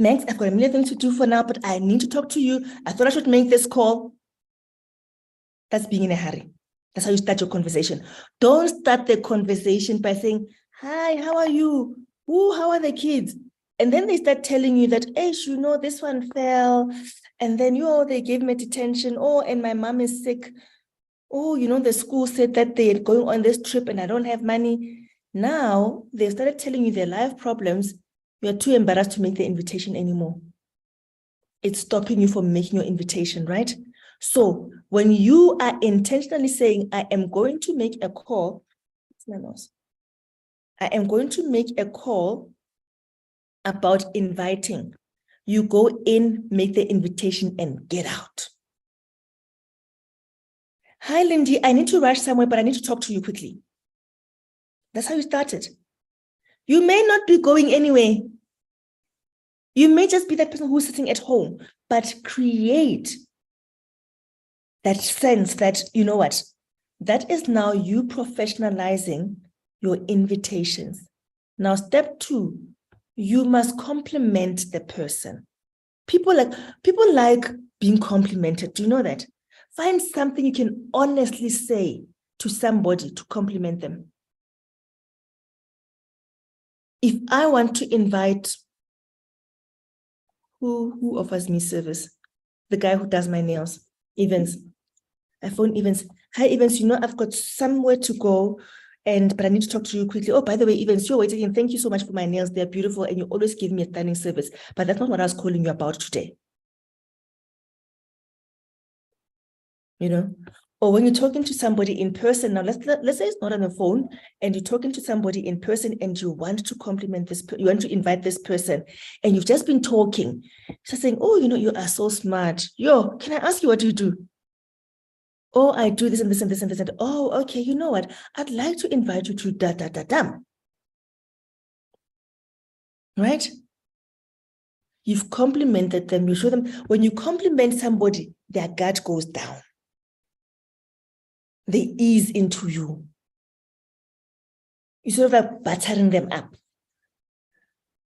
Max, I've got a million things to do for now, but I need to talk to you. I thought I should make this call. That's being in a hurry. That's how you start your conversation. Don't start the conversation by saying, hi, how are you? Ooh, how are the kids? And then they start telling you that, hey, this one fell. And then, they gave me detention. Oh, and my mom is sick. Oh, the school said that they're going on this trip and I don't have money. Now, they started telling you their life problems. You're too embarrassed to make the invitation anymore. It's stopping you from making your invitation, right? So when you are intentionally saying, I am going to make a call, I am going to make a call about inviting. You go in, make the invitation and get out. Hi, Lindy, I need to rush somewhere, but I need to talk to you quickly. That's how you started. You may not be going anywhere. You may just be that person who's sitting at home, but create that sense that, that is now you professionalizing your invitations. Now, step 2, you must compliment the person. People like being complimented. Do you know that? Find something you can honestly say to somebody to compliment them. If I want to invite, who offers me service? The guy who does my nails, Evans. I phone Evans. Hi, Evans, I've got somewhere to go but I need to talk to you quickly. Oh, by the way, Evans, you're waiting. Thank you so much for my nails. They're beautiful, and you always give me a stunning service. But that's not what I was calling you about today. You know, or when you're talking to somebody in person. Now, let's say it's not on the phone, and you're talking to somebody in person, and you want to compliment this, you want to invite this person, and you've just been talking, just saying, oh, you know, you are so smart. Yo, can I ask you what you do? Oh, I do this and this and this and this. And oh, okay, you know what? I'd like to invite you to da. Right? You've complimented them. You show them. When you compliment somebody, their guard goes down. They ease into you. You sort of like battering them up.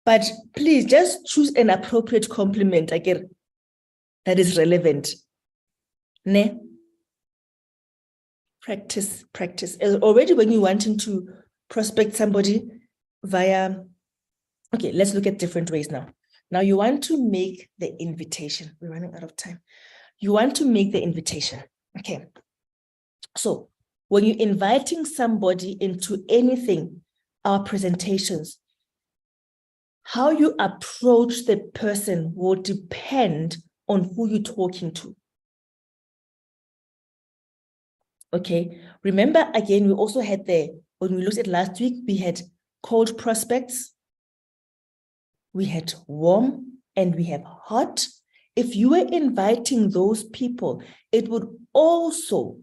But please just choose an appropriate compliment again that is relevant. Ne? Practice. Already when you're wanting to prospect somebody via, okay, let's look at different ways now. Now you want to make the invitation. We're running out of time. You want to make the invitation. Okay. So when you're inviting somebody into anything, our presentations, how you approach the person will depend on who you're talking to. Okay. Remember, again, we also had when we looked at last week, we had cold prospects, we had warm, and we have hot. If you were inviting those people, it would also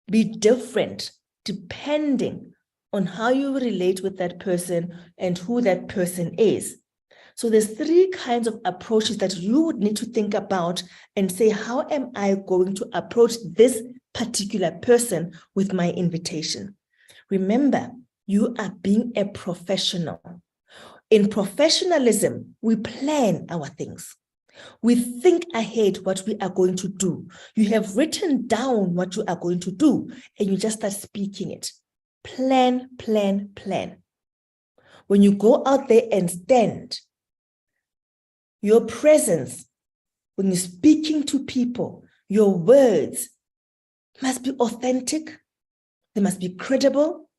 be different depending on how you relate with that person and who that person is. So there's 3 kinds of approaches that you would need to think about and say, how am I going to approach this particular person with my invitation? Remember, you are being a professional. In professionalism, we plan our things. We think ahead what we are going to do. You have written down what you are going to do, and you just start speaking it. Plan. When you go out there and stand, your presence, when you're speaking to people, your words must be authentic, they must be credible,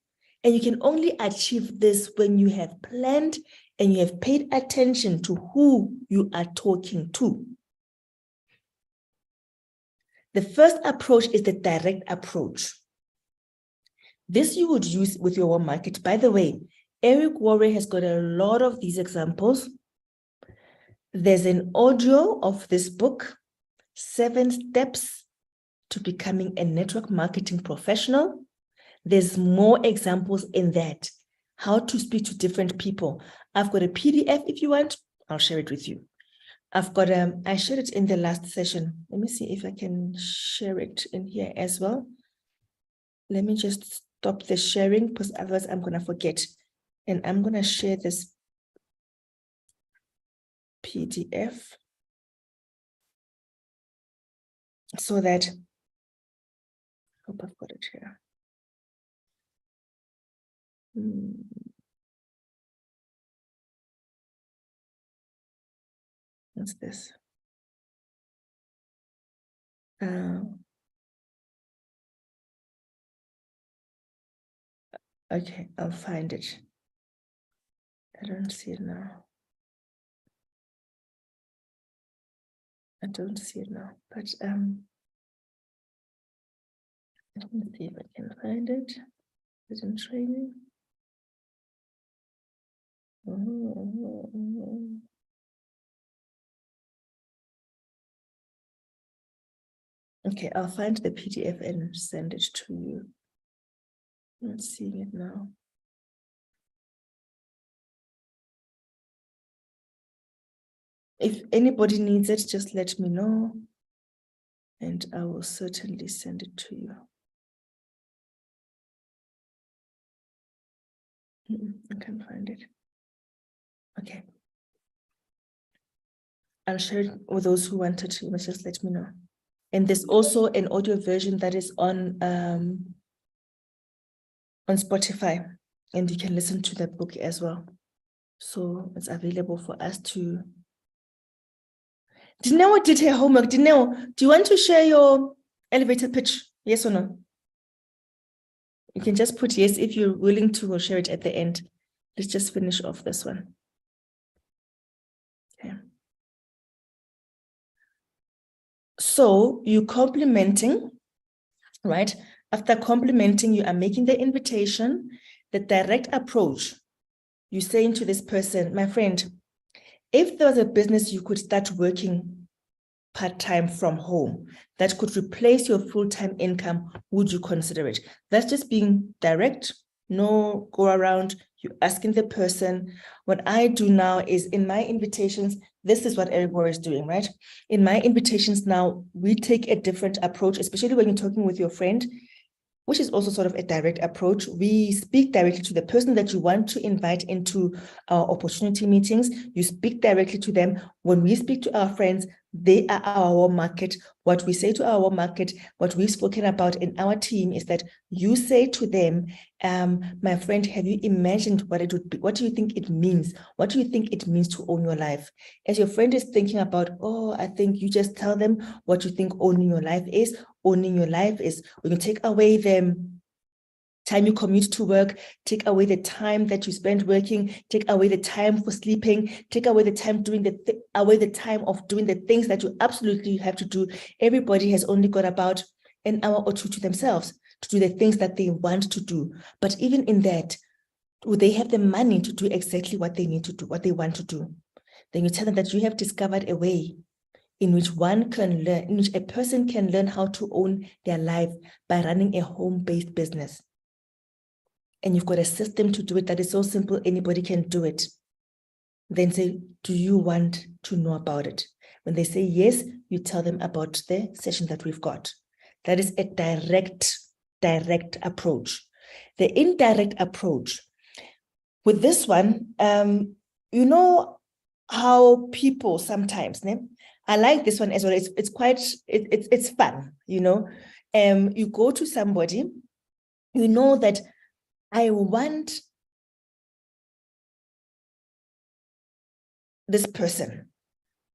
and you can only achieve this when you have planned and you have paid attention to who you are talking to. The first approach is the direct approach. This you would use with your warm market. By the way, Eric Worre has got a lot of these examples. There's an audio of this book, 7 Steps to Becoming a Network Marketing Professional. There's more examples in that. How to speak to different people. I've got a PDF if you want. I'll share it with you. I've got I shared it in the last session. Let me see if I can share it in here as well. Let me just stop the sharing because otherwise I'm going to forget. And I'm going to share this PDF so that, I hope I've got it here. What's this? Okay, I'll find it. I don't see it now. But let me see if I can find it. It's in training. Okay, I'll find the PDF and send it to you. I'm not seeing it now. If anybody needs it, just let me know, and I will certainly send it to you. I can't find it. Okay. I'll share it with those who wanted to. Just let me know. And there's also an audio version that is on Spotify, and you can listen to that book as well. So it's available for us to. Dineo did her homework. Dineo, do you want to share your elevator pitch? Yes or no? You can just put yes if you're willing to. We'll share it at the end. Let's just finish off this one. Okay. So you're complimenting, right? After complimenting, you are making the invitation, the direct approach. You're saying to this person, my friend, if there was a business you could start working part-time from home that could replace your full-time income, would you consider it? That's just being direct, no go around. You're asking the person. What I do now is in my invitations, this is what everybody is doing, right? In my invitations now, we take a different approach, especially when you're talking with your friend, which is also sort of a direct approach. We speak directly to the person that you want to invite into our opportunity meetings. You speak directly to them. When we speak to our friends, they are our market. What we say to our market, what we've spoken about in our team is that you say to them, my friend, have you imagined what it would be? What do you think it means? What do you think it means to own your life? As your friend is thinking about, oh, I think you just tell them what you think owning your life is. Owning your life is when you take away the time you commute to work, take away the time that you spend working, take away the time for sleeping, take away the time doing the time of doing the things that you absolutely have to do. Everybody has only got about an hour or two to themselves to do the things that they want to do. But even in that, would they have the money to do exactly what they need to do, what they want to do? Then you tell them that you have discovered a way in which one can learn, in which a person can learn how to own their life by running a home-based business. And you've got a system to do it that is so simple, anybody can do it. Then say, do you want to know about it? When they say yes, you tell them about the session that we've got. That is a direct approach. The indirect approach, with this one, you know how people sometimes, I like this one as well. It's fun, you know. You go to somebody, you know that I want this person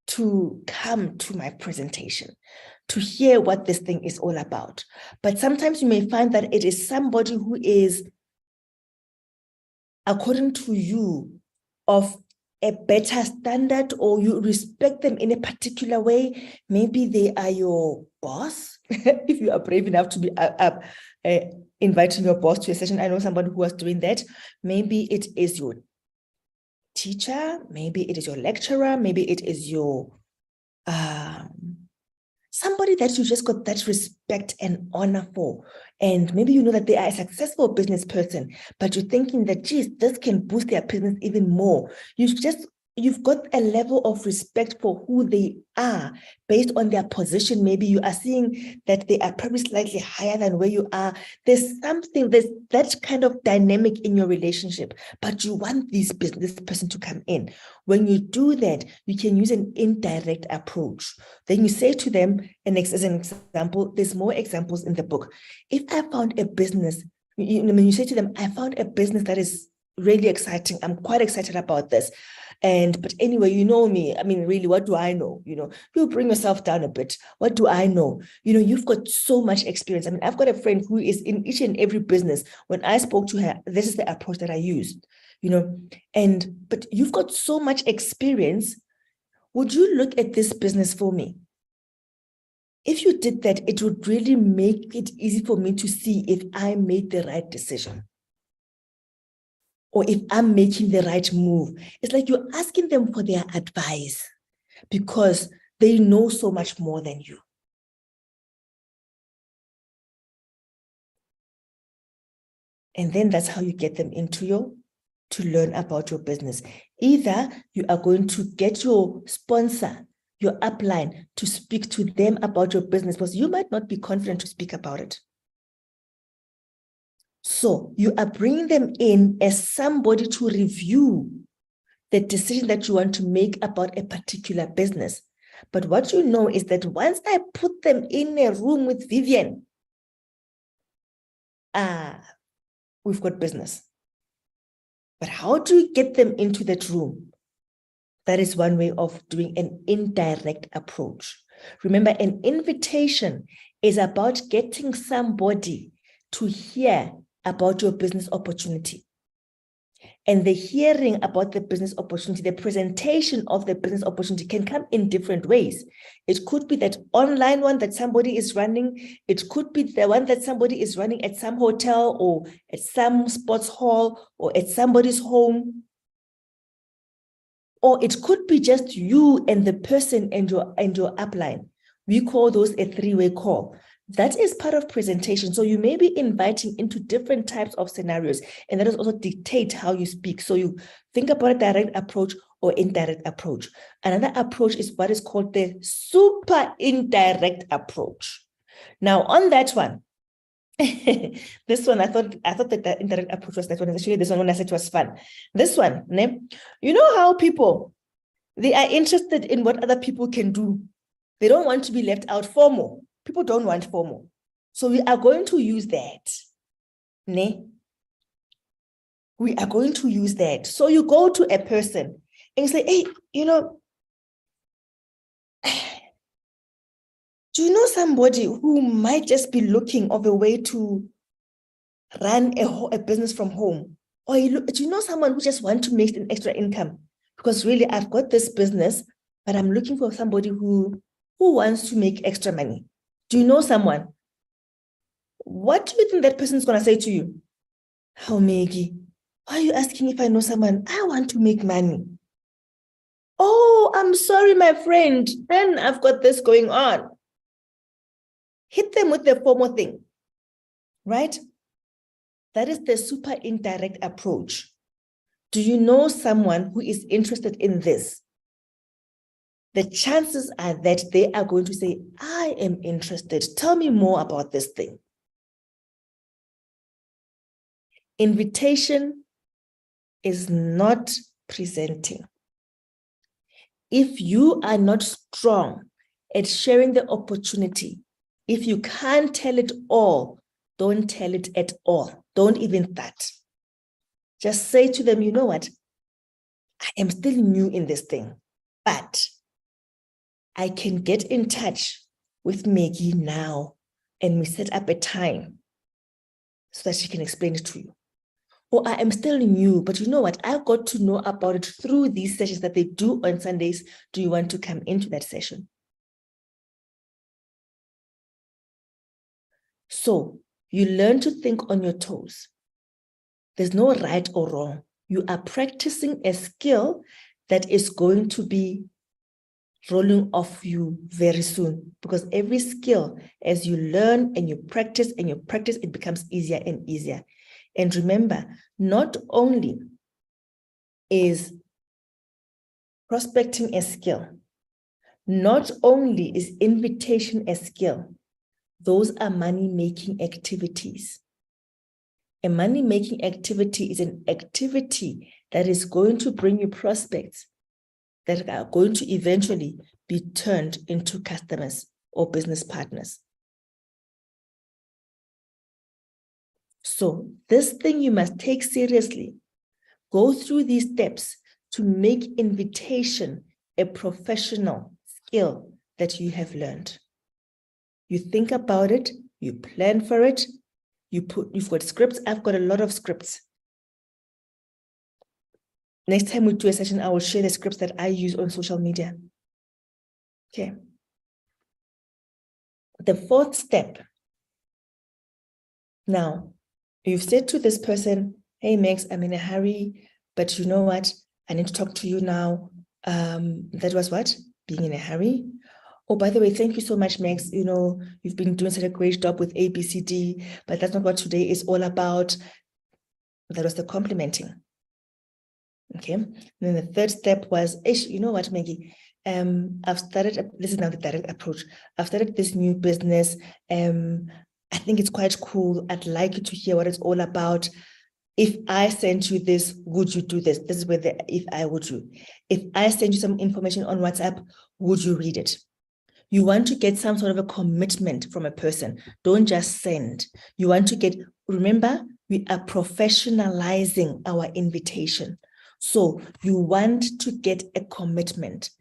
to come to my presentation, to hear what this thing is all about. But sometimes you may find that it is somebody who is, according to you, of a better standard, or you respect them in a particular way. Maybe they are your boss. If you are brave enough to be inviting your boss to a session. I know somebody who was doing that. Maybe it is your teacher, maybe it is your lecturer, maybe it is your somebody that you just got that respect and honor for. And maybe you know that they are a successful business person, but you're thinking that, geez, this can boost their business even more. You've got a level of respect for who they are based on their position. Maybe you are seeing that they are probably slightly higher than where you are. There's that kind of dynamic in your relationship, but you want this person to come in. When you do that, you can use an indirect approach. Then you say to them, as an example, there's more examples in the book. If I found a business, when you say to them, I found a business that is really exciting. I'm quite excited about this. But anyway, you know me. I mean, really, what do I know? You bring yourself down a bit. What do I know? You've got so much experience. I mean, I've got a friend who is in each and every business. When I spoke to her, this is the approach that I used, but you've got so much experience. Would you look at this business for me? If you did that, it would really make it easy for me to see if I made the right decision, or if I'm making the right move. It's like you're asking them for their advice because they know so much more than you. And then that's how you get them to learn about your business. Either you are going to get your sponsor, your upline, to speak to them about your business, because you might not be confident to speak about it. So you are bringing them in as somebody to review the decision that you want to make about a particular business. But what you know is that once I put them in a room with Vivian, we've got business. But how do you get them into that room? That is one way of doing an indirect approach. Remember, an invitation is about getting somebody to hear about your business opportunity. And the hearing about the business opportunity, the presentation of the business opportunity can come in different ways. It could be that online one that somebody is running. It could be the one that somebody is running at some hotel or at some sports hall or at somebody's home. Or it could be just you and the person and your upline. We call those a three-way call. That is part of presentation. So you may be inviting into different types of scenarios, and that is also dictate how you speak. So you think about a direct approach or indirect approach. Another approach is what is called the super indirect approach. Now, on that one, this one, I thought that the indirect approach was that one. Actually, this one when I said it was fun. This one, you know how people, they are interested in what other people can do. They don't want to be left out. FOMO. People don't want FOMO. So we are going to use that. We are going to use that. So you go to a person and you say, hey, do you know somebody who might just be looking of a way to run a business from home? Or do you know someone who just wants to make an extra income? Because really, I've got this business, but I'm looking for somebody who wants to make extra money. Do you know someone? What do you think that person is going to say to you? Oh, Maggie, why are you asking if I know someone? I want to make money. Oh, I'm sorry, my friend. Then I've got this going on. Hit them with the FOMO thing, right? That is the super indirect approach. Do you know someone who is interested in this? The chances are that they are going to say, I am interested. Tell me more about this thing. Invitation is not presenting. If you are not strong at sharing the opportunity, if you can't tell it all, don't tell it at all. Don't even that. Just say to them, you know what? I am still new in this thing, but I can get in touch with Maggie now and we set up a time so that she can explain it to you. Or I am still new, but you know what? I got to know about it through these sessions that they do on Sundays. Do you want to come into that session? So you learn to think on your toes. There's no right or wrong. You are practicing a skill that is going to be rolling off you very soon, because every skill, as you learn and you practice, it becomes easier and easier. And remember, not only is prospecting a skill, not only is invitation a skill, those are money-making activities. A money-making activity is an activity that is going to bring you prospects that are going to eventually be turned into customers or business partners. So this thing you must take seriously. Go through these steps to make invitation a professional skill that you have learned. You think about it, you plan for it, you've got scripts. I've got a lot of scripts. Next time we do a session, I will share the scripts that I use on social media. Okay. The fourth step. Now, you've said to this person, hey, Max, I'm in a hurry, but you know what? I need to talk to you now. That was what? Being in a hurry. Oh, by the way, thank you so much, Max. You've been doing such a great job with ABCD, but that's not what today is all about. That was the complimenting. Okay. And then the third step was, you know what, Maggie? I've started, this is now the direct approach. I've started this new business. I think it's quite cool. I'd like you to hear what it's all about. If I sent you this, would you do this? This is where if I would you. If I send you some information on WhatsApp, would you read it? You want to get some sort of a commitment from a person. Don't just send. You want to get, remember, we are professionalizing our invitation. So you want to get a commitment.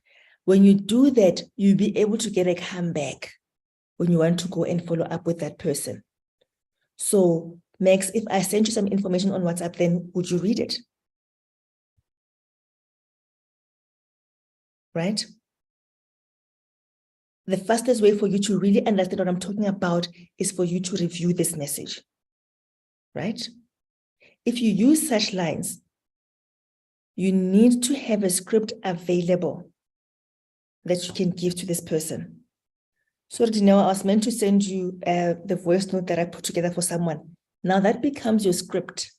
When you do that, you'll be able to get a comeback when you want to go and follow up with that person. So Max, if I send you some information on WhatsApp, then would you read it? Right? The fastest way for you to really understand what I'm talking about is for you to review this message, right? If you use such lines, you need to have a script available that you can give to this person. So, Dineo, I was meant to send you the voice note that I put together for someone. Now that becomes your script,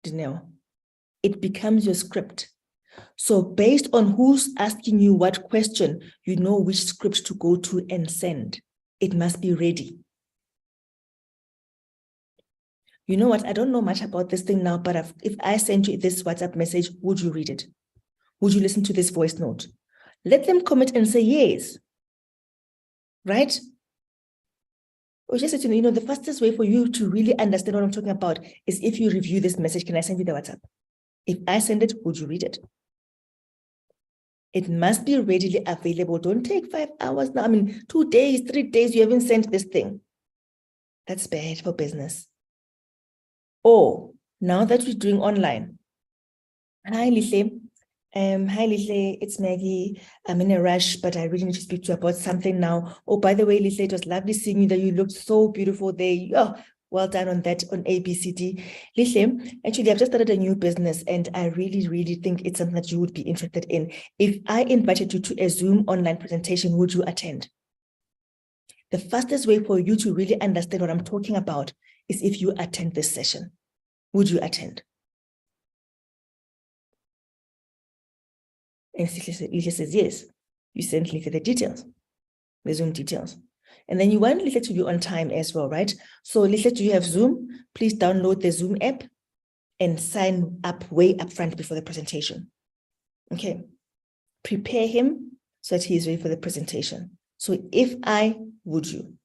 Dineo. It becomes your script. So based on who's asking you what question, you know which script to go to and send. It must be ready. You know what? I don't know much about this thing now, but if I send you this WhatsApp message, would you read it? Would you listen to this voice note? Let them comment and say yes. Right? Or just, you know, the fastest way for you to really understand what I'm talking about is if you review this message. Can I send you the WhatsApp? If I send it, would you read it? It must be readily available. Don't take 5 hours now. I mean, 2 days, 3 days, you haven't sent this thing. That's bad for business. Or now that we're doing online. Hi, Lihle. Hi, Lihle. It's Maggie. I'm in a rush, but I really need to speak to you about something now. Oh, by the way, Lihle, it was lovely seeing you there. You looked so beautiful there. Oh, well done on that on ABCD. Lihle, actually, I've just started a new business and I really, really think it's something that you would be interested in. If I invited you to a Zoom online presentation, would you attend? The fastest way for you to really understand what I'm talking about is if you attend this session. Would you attend? And Lihle says, yes. You send Lihle the details, the Zoom details. And then you want Lihle to be on time as well, right? So Lihle, do you have Zoom? Please download the Zoom app and sign up way up front before the presentation. Okay. Prepare him so that he is ready for the presentation. So if I would you,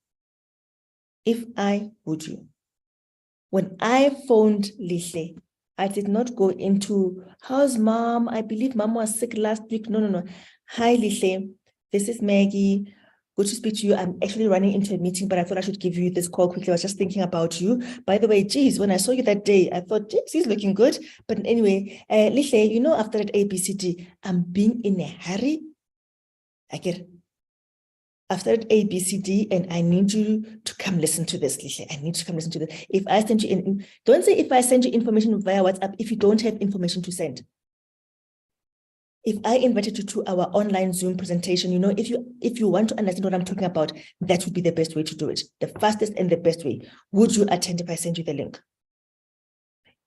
when I phoned Lihle, I did not go into, how's mom? I believe mom was sick last week. No. Hi, Lihle. This is Maggie. Good to speak to you. I'm actually running into a meeting, but I thought I should give you this call quickly. I was just thinking about you. By the way, geez, when I saw you that day, I thought, geez, he's looking good. But anyway, Lihle, you know, after that ABCD, I'm being in a hurry. After ABCD, and I need you to come listen to this, Lihle. I need to come listen to this. If I send you don't say if I send you information via WhatsApp if you don't have information to send. If I invited you to our online Zoom presentation, you know, if you want to understand what I'm talking about, that would be the best way to do it. The fastest and the best way. Would you attend if I send you the link?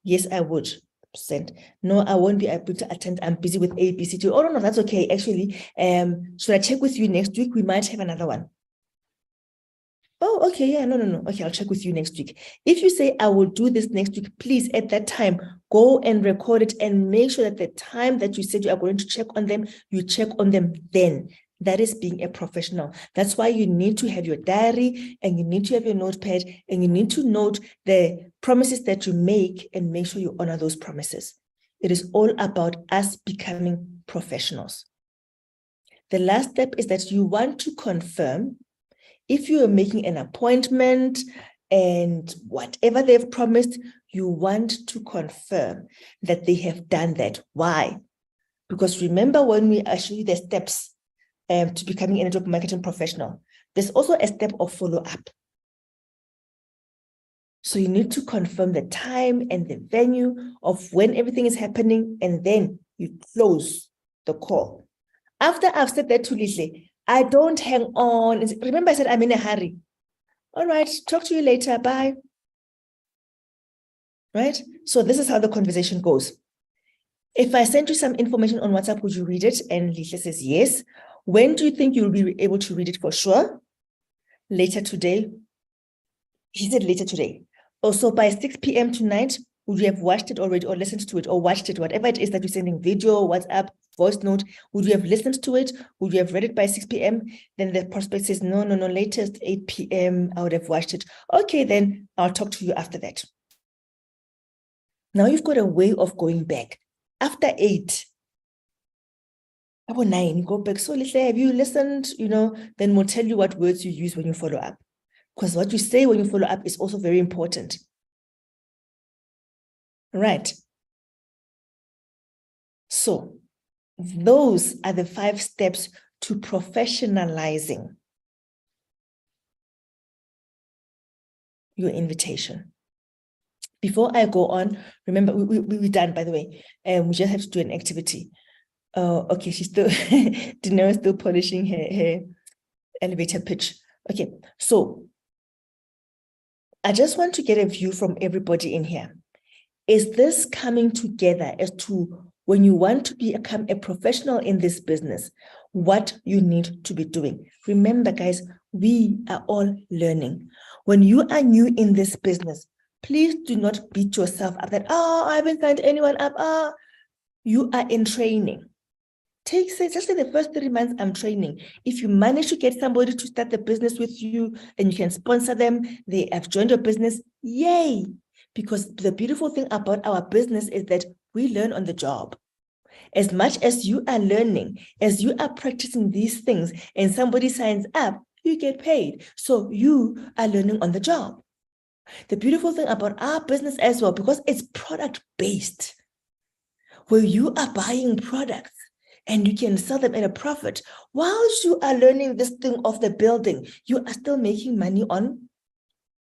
Yes, I would. Send. No, I won't be able to attend. I'm busy with ABCD. Oh, no, that's okay. Actually, should I check with you next week? We might have another one. Oh, okay. Yeah, no. Okay, I'll check with you next week. If you say I will do this next week, please at that time, go and record it and make sure that the time that you said you are going to check on them, you check on them then. That is being a professional. That's why you need to have your diary and you need to have your notepad and you need to note the promises that you make and make sure you honor those promises. It is all about us becoming professionals. The last step is that you want to confirm if you are making an appointment and whatever they've promised, you want to confirm that they have done that. Why? Because remember when we actually the steps to becoming a network marketing professional, there's also a step of follow-up. So you need to confirm the time and the venue of when everything is happening, and then you close the call. After I've said that to Lihle, I don't hang on. Remember, I said I'm in a hurry. All right, talk to you later. Bye. Right? So this is how the conversation goes. If I send you some information on WhatsApp, would you read it? And Lihle says yes. When do you think you'll be able to read it for sure? Later today. He said later today. Also by 6 p.m. tonight, would you have watched it already or listened to it or watched it, whatever it is that you're sending, video, WhatsApp, voice note, would you have listened to it? Would you have read it by 6 p.m.? Then the prospect says, no, latest 8 p.m. I would have watched it. Okay, then I'll talk to you after that. Now you've got a way of going back. After 8, about 9, you go back. So Lihle, have you listened? You know, then we'll tell you what words you use when you follow up. Because what you say when you follow up is also very important. Right. So those are the 5 steps to professionalizing your invitation. Before I go on, remember, we're done, by the way. We just have to do an activity. Okay, she's still, Dinero is still polishing her elevator pitch. Okay, so I just want to get a view from everybody in here. Is this coming together as to when you want to become a professional in this business, what you need to be doing? Remember, guys, we are all learning. When you are new in this business, please do not beat yourself up that, oh, I haven't signed anyone up. You are in training. Just say the first 3 months I'm training. If you manage to get somebody to start the business with you and you can sponsor them, they have joined your business, yay. Because the beautiful thing about our business is that we learn on the job. As much as you are learning, as you are practicing these things and somebody signs up, you get paid. So you are learning on the job. The beautiful thing about our business as well, because it's product-based, where you are buying products and you can sell them at a profit. Whilst you are learning this thing of the building, you are still making money on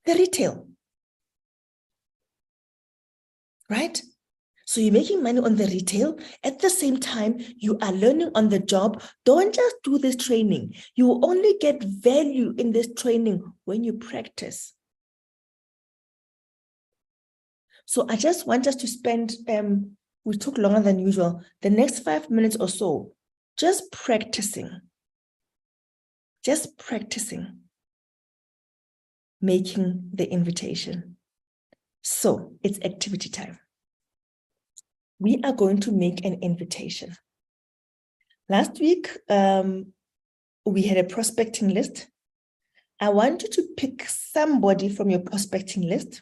the retail. Right? So you're making money on the retail. At the same time, you are learning on the job. Don't just do this training. You will only get value in this training when you practice. So I just want us to spend, we took longer than usual, the next 5 minutes or so, just practicing making the invitation. So it's activity time. We are going to make an invitation. Last week, we had a prospecting list. I want you to pick somebody from your prospecting list,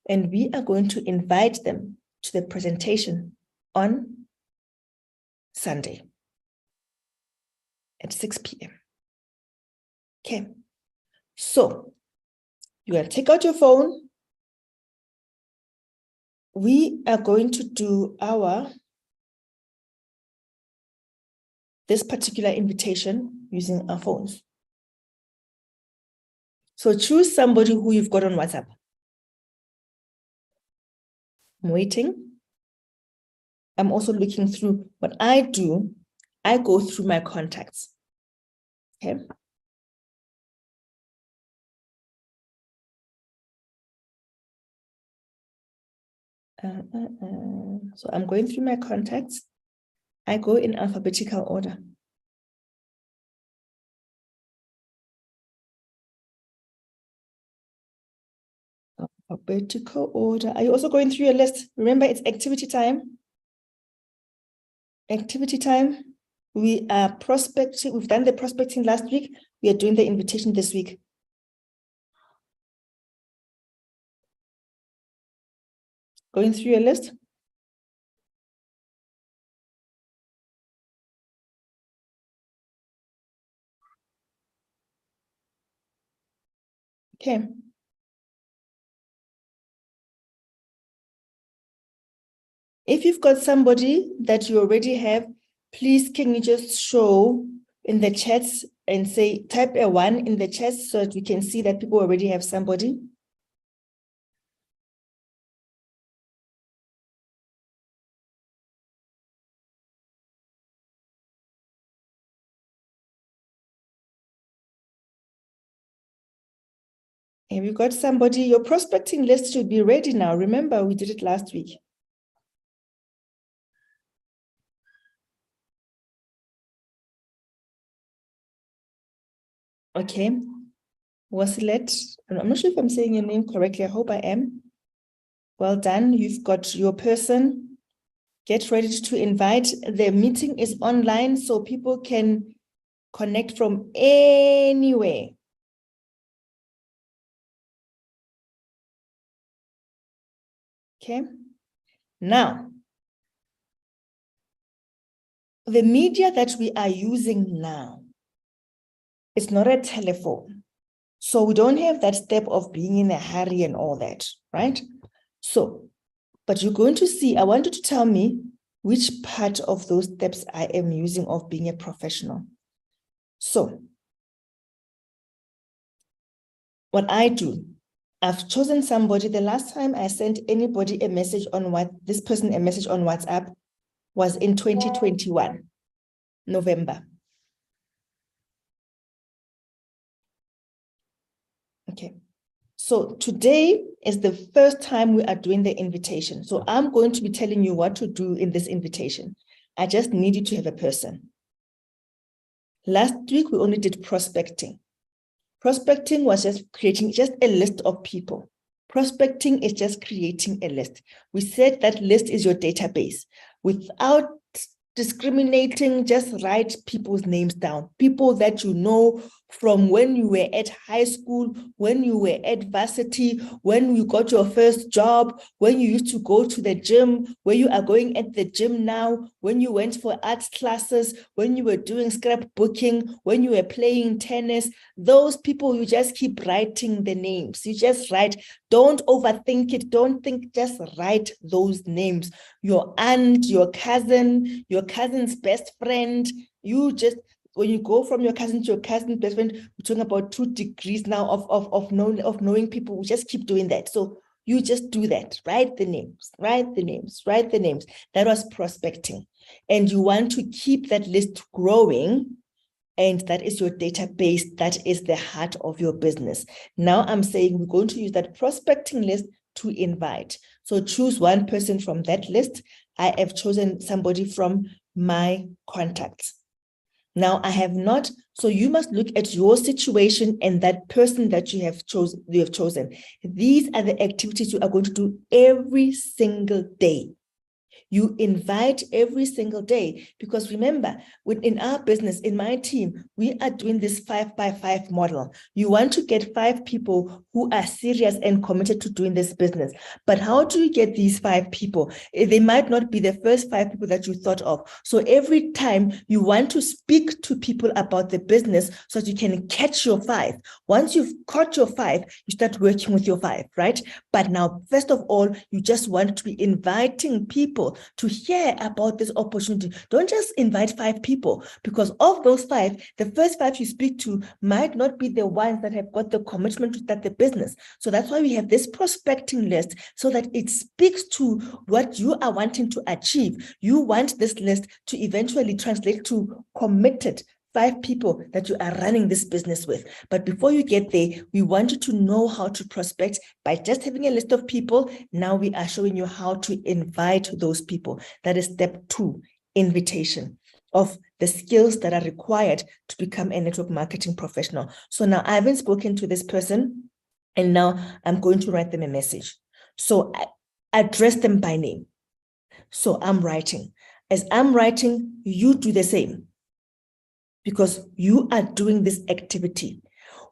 and we are going to invite them to the presentation on Sunday at 6 p.m. Okay, so you will take out your phone. We are going to do this particular invitation using our phones. So choose somebody who you've got on WhatsApp. I'm waiting. I'm also looking through what I do. I go through my contacts. Okay. So I'm going through my contacts. I go in alphabetical order. Alphabetical order. Are you also going through your list? Remember, it's activity time. Activity time. We are prospecting. We've done the prospecting last week. We are doing the invitation this week. Going through your list. Okay. If you've got somebody that you already have, please can you just show in the chats and say, type a 1 in the chat so that we can see that people already have somebody. Have you got somebody? Your prospecting list should be ready now. Remember, we did it last week. Okay. Wasilet, I'm not sure if I'm saying your name correctly. I hope I am. Well done. You've got your person. Get ready to invite. The meeting is online, so people can connect from anywhere. Okay. Now, the media that we are using now, it's not a telephone. So we don't have that step of being in a hurry and all that, right? So But you're going to see, I want you to tell me which part of those steps I am using of being a professional. So what I do, I've chosen somebody. The last time I sent anybody a message on this person a message on WhatsApp was in 2021, November. Okay. So today is the first time we are doing the invitation. So I'm going to be telling you what to do in this invitation. I just need you to have a person. Last week, we only did prospecting. Prospecting was just creating just a list of people. Prospecting is just creating a list. We said that list is your database. Without discriminating, just write people's names down. People that you know from when you were at high school, when you were at varsity, when you got your first job, when you used to go to the gym, where you are going at the gym now, when you went for arts classes, when you were doing scrapbooking, when you were playing tennis. Those people, you just keep writing the names. You just write. Don't overthink it. Don't think, just write those names. Your aunt, your cousin's best friend. You just, when you go from your cousin to your cousin's best friend, we're talking about 2 degrees now of knowing people. We just keep doing that. So you just do that. Write the names, write the names, write the names. That was prospecting. And you want to keep that list growing. And that is your database. That is the heart of your business. Now I'm saying we're going to use that prospecting list to invite. So choose one person from that list. I have chosen somebody from my contacts. Now I have not, so you must look at your situation and that person that you have chosen. These are the activities you are going to do every single day. You invite every single day, because remember, within our business, in my team, we are doing this 5x5 model. You want to get 5 people who are serious and committed to doing this business. But how do you get these 5 people? They might not be the first 5 people that you thought of. So every time you want to speak to people about the business so that you can catch your 5. Once you've caught your 5, you start working with your 5, right? But now, first of all, you just want to be inviting people to hear about this opportunity. Don't just invite 5 people, because of those 5, the first 5 you speak to might not be the ones that have got the commitment to start the business. So that's why we have this prospecting list, so that it speaks to what you are wanting to achieve. You want this list to eventually translate to committed 5 people that you are running this business with. But before you get there, we want you to know how to prospect by just having a list of people. Now we are showing you how to invite those people. That is step 2, invitation of the skills that are required to become a network marketing professional. So now I haven't spoken to this person, and now I'm going to write them a message. So I address them by name. So I'm writing. As I'm writing, you do the same, because you are doing this activity.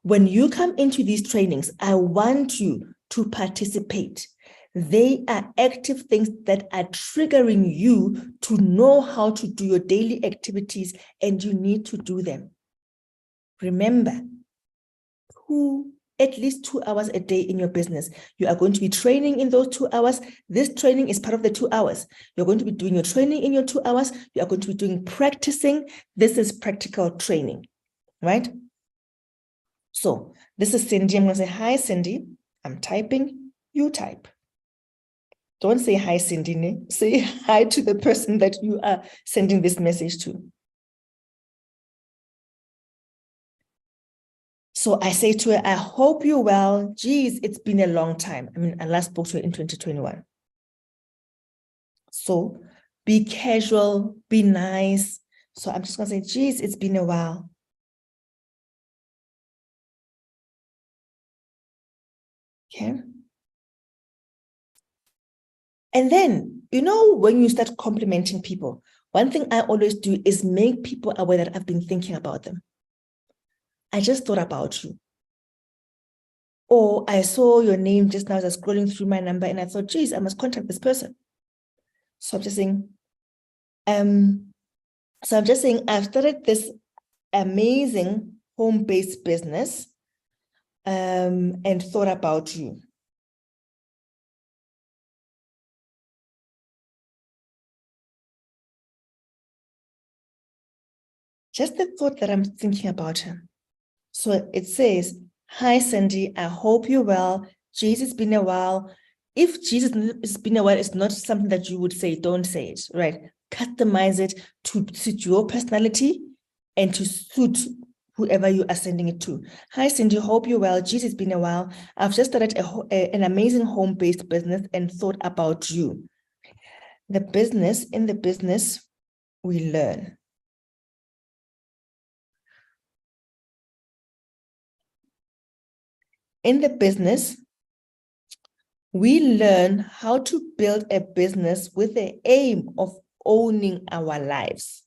When you come into these trainings, I want you to participate. They are active things that are triggering you to know how to do your daily activities, and you need to do them. Remember, at least 2 hours a day in your business. You are going to be training in those 2 hours. This training is part of the 2 hours. You're going to be doing your training in your 2 hours. You are going to be doing practicing. This is practical training, right? So this is Cindy. I'm going to say, hi, Cindy. I'm typing, you type. Don't say hi, Cindy. Say hi to the person that you are sending this message to. So I say to her, I hope you're well. Geez, it's been a long time. I mean, I last spoke to her in 2021. So be casual, be nice. So I'm just going to say, geez, it's been a while. Okay. And then, when you start complimenting people, one thing I always do is make people aware that I've been thinking about them. I just thought about you. Or I saw your name just now as I was scrolling through my number, and I thought, geez, I must contact this person. So I'm just saying, I've started this amazing home-based business and thought about you. just the thought that I'm thinking about her. So it says, hi, Cindy, I hope you're well. Jesus, been a while. If Jesus has been a while, it's not something that you would say, don't say it, right? Customize it to suit your personality and to suit whoever you are sending it to. Hi, Cindy, hope you're well. Jesus, been a while. I've just started an amazing home-based business and thought about you. In the business, we learn. In the business, we learn how to build a business with the aim of owning our lives.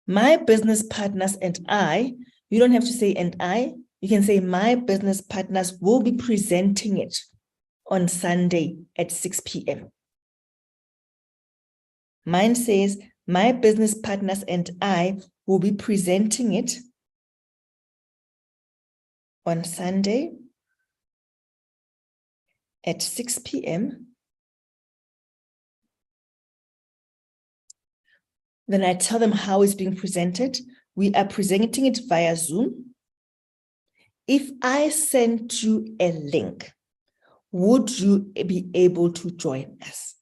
My business partners and I, you don't have to say and I, you can say my business partners will be presenting it on Sunday at 6 p.m. Mine says my business partners and I will be presenting it on Sunday at 6 p.m. Then I tell them how it's being presented. We are presenting it via Zoom. If I send you a link, would you be able to join us?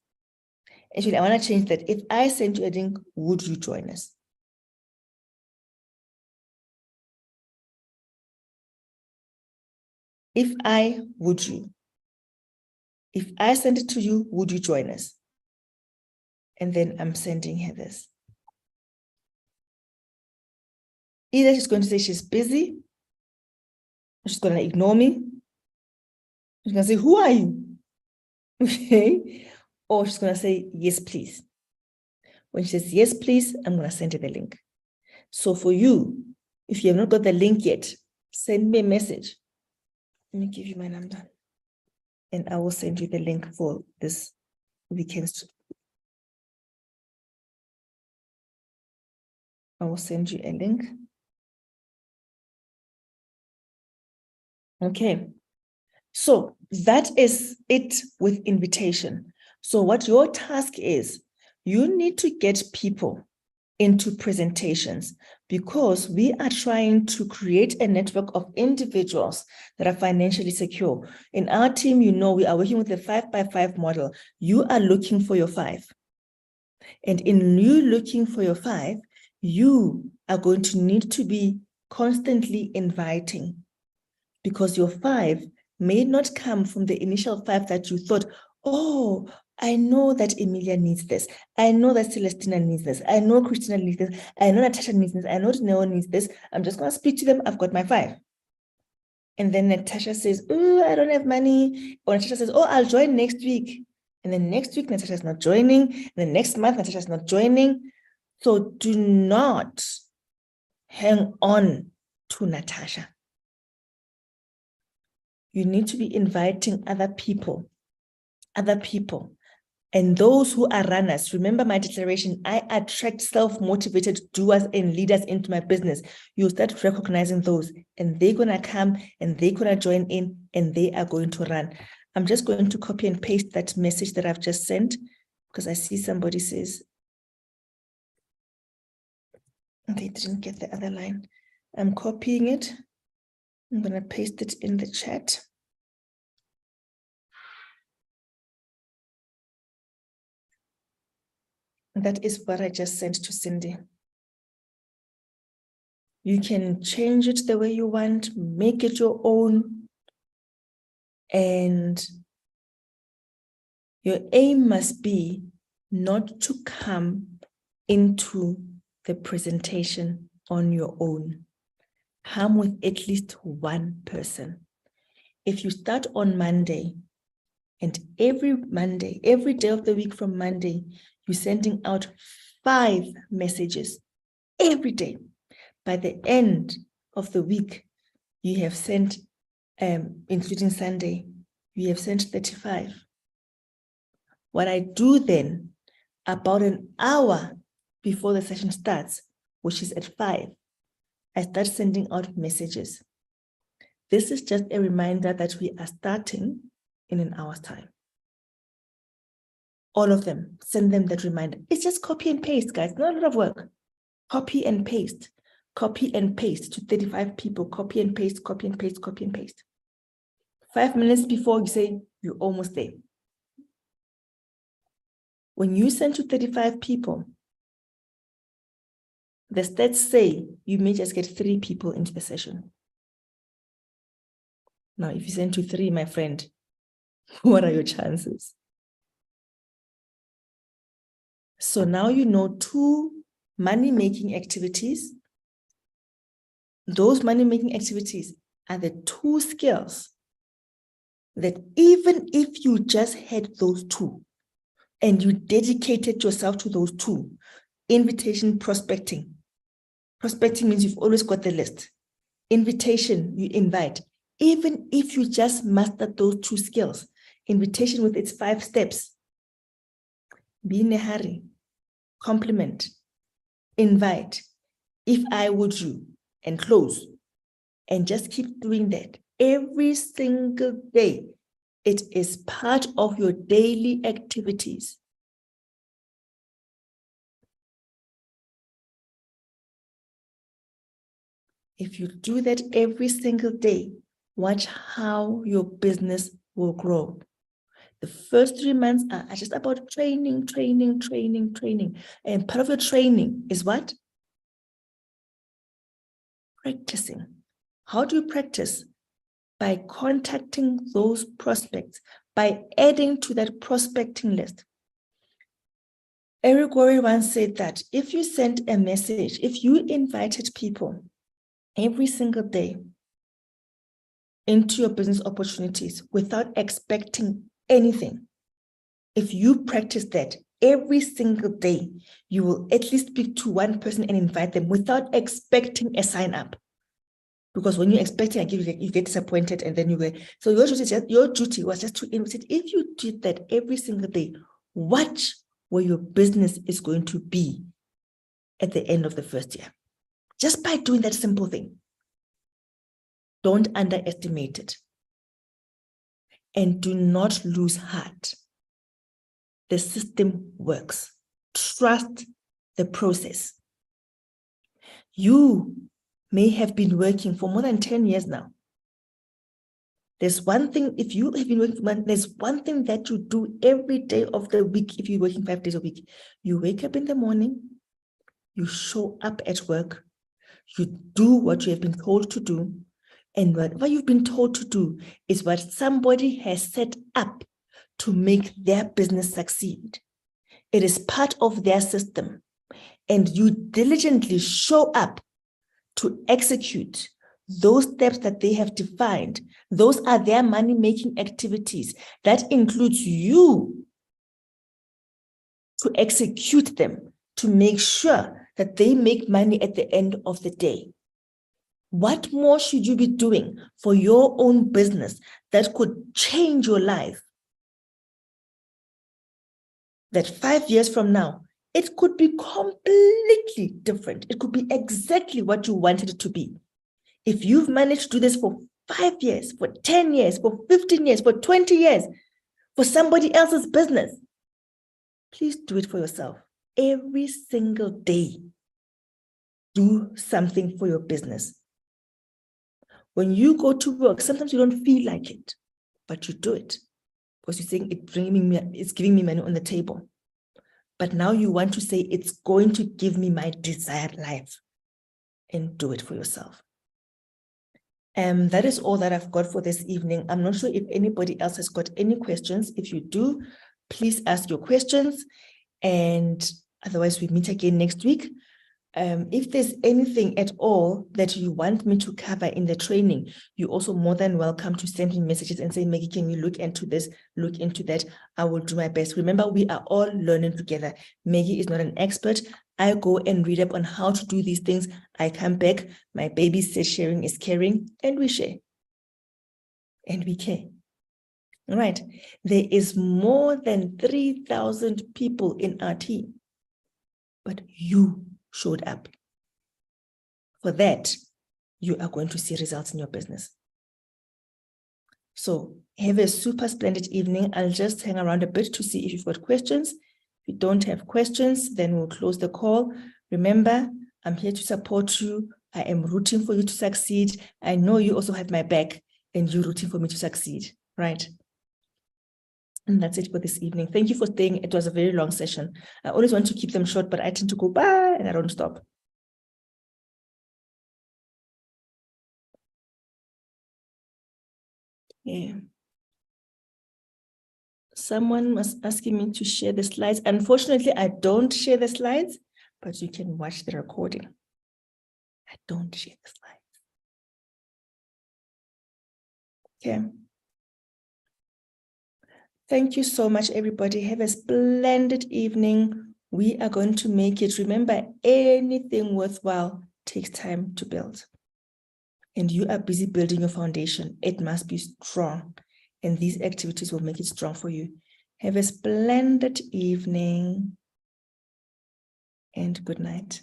Actually, I want to change that. If I send you a link, would you join us? Would you? If I send it to you, would you join us? And then I'm sending her this. Either she's going to say she's busy, or she's going to ignore me. She's going to say, who are you? Okay. Or she's going to say, yes, please. When she says, yes, please, I'm going to send her the link. So for you, if you have not got the link yet, send me a message. Let me give you my number. And I will send you the link for this weekend's. I will send you a link. Okay. So that is it with invitation. So what your task is, you need to get people into presentations because we are trying to create a network of individuals that are financially secure. In our team, you know, we are working with the 5x5 model. You are looking for your 5. And in you looking for your 5, you are going to need to be constantly inviting because your 5 may not come from the initial 5 that you thought, oh, I know that Emilia needs this. I know that Celestina needs this. I know Christina needs this. I know Natasha needs this. I know Neo needs this. I'm just going to speak to them. I've got my 5. And then Natasha says, oh, I don't have money. Or Natasha says, oh, I'll join next week. And then next week, Natasha's not joining. And then next month, Natasha's not joining. So do not hang on to Natasha. You need to be inviting other people. And those who are runners, remember my declaration, I attract self-motivated doers and leaders into my business. You start recognizing those and they're going to come and they're going to join in and they are going to run. I'm just going to copy and paste that message that I've just sent because I see somebody says they didn't get the other line. I'm copying it. I'm going to paste it in the chat. That is what I just sent to Cindy. You can change it the way you want, make it your own. And your aim must be not to come into the presentation on your own. Come with at least one person. If you start on Monday, and every day of the week from Monday, you're sending out 5 messages every day. By the end of the week, you have sent, including Sunday, you have sent 35. What I do then, about an hour before the session starts, which is at 5, I start sending out messages. This is just a reminder that we are starting in an hour's time. all of them, send them that reminder. It's just copy and paste, guys, not a lot of work. Copy and paste to 35 people, copy and paste, copy and paste, copy and paste. 5 minutes before you say you're almost there. When you send to 35 people, the stats say you may just get 3 people into the session. Now, if you send to 3, my friend, what are your chances? So now you know 2 money-making activities. Those money-making activities are the 2 skills that even if you just had those 2 and you dedicated yourself to those 2, invitation, prospecting. Prospecting means you've always got the list. Invitation, you invite. Even if you just mastered those 2 skills, invitation with its 5 steps, be in a hurry, compliment, invite, if I would you, and close. And just keep doing that every single day. It is part of your daily activities. If you do that every single day, watch how your business will grow. The first 3 months are just about training. And part of your training is what? Practicing. How do you practice? By contacting those prospects, by adding to that prospecting list. Eric Worre once said that if you sent a message, if you invited people every single day into your business opportunities without expecting anything, if you practice that every single day, you will at least speak to one person and invite them without expecting a sign up. Because when you're expecting, you get disappointed and then you go. So your duty was just to invite. If you did that every single day, watch where your business is going to be at the end of the first year. Just by doing that simple thing. Don't underestimate it. And do not lose heart. The system works. Trust the process. You may have been working for more than 10 years now. There's one thing, if you have been working for there's one thing that you do every day of the week. If you're working 5 days a week, you wake up in the morning, you show up at work, you do what you have been told to do, and whatever you've been told to do is what somebody has set up to make their business succeed. It is part of their system, and you diligently show up to execute those steps that they have defined. Those are their money-making activities. That includes you to execute them, to make sure that they make money at the end of the day. What more should you be doing for your own business that could change your life? That 5 years from now, it could be completely different. It could be exactly what you wanted it to be. If you've managed to do this for 5 years, for 10 years, for 15 years, for 20 years, for somebody else's business, please do it for yourself. Every single day, do something for your business. When you go to work, sometimes you don't feel like it, but you do it because you're saying it's giving me money on the table. But now you want to say it's going to give me my desired life, and do it for yourself. That is all that I've got for this evening. I'm not sure if anybody else has got any questions. If you do, please ask your questions, and otherwise we meet again next week. If there's anything at all that you want me to cover in the training, you're also more than welcome to send me messages and say, Maggie, can you look into this, look into that? I will do my best. Remember, we are all learning together. Maggie is not an expert. I go and read up on how to do these things. I come back. My baby says sharing is caring, and we share. And we care. All right. There is more than 3,000 people in our team, but you showed up. For that, you are going to see results in your business. So have a super splendid evening. I'll just hang around a bit to see if you've got questions. If you don't have questions, then we'll close the call. Remember, I'm here to support you. I am rooting for you to succeed. I know you also have my back and you're rooting for me to succeed, right? And that's it for this evening. Thank you for staying. It was a very long session. I always want to keep them short, but I tend to go bye and I don't stop. Yeah. Someone was asking me to share the slides. Unfortunately, I don't share the slides, but you can watch the recording. I don't share the slides. Okay. Thank you so much, everybody. Have a splendid evening. We are going to make it. Remember, anything worthwhile takes time to build. And you are busy building your foundation. It must be strong. And these activities will make it strong for you. Have a splendid evening and good night.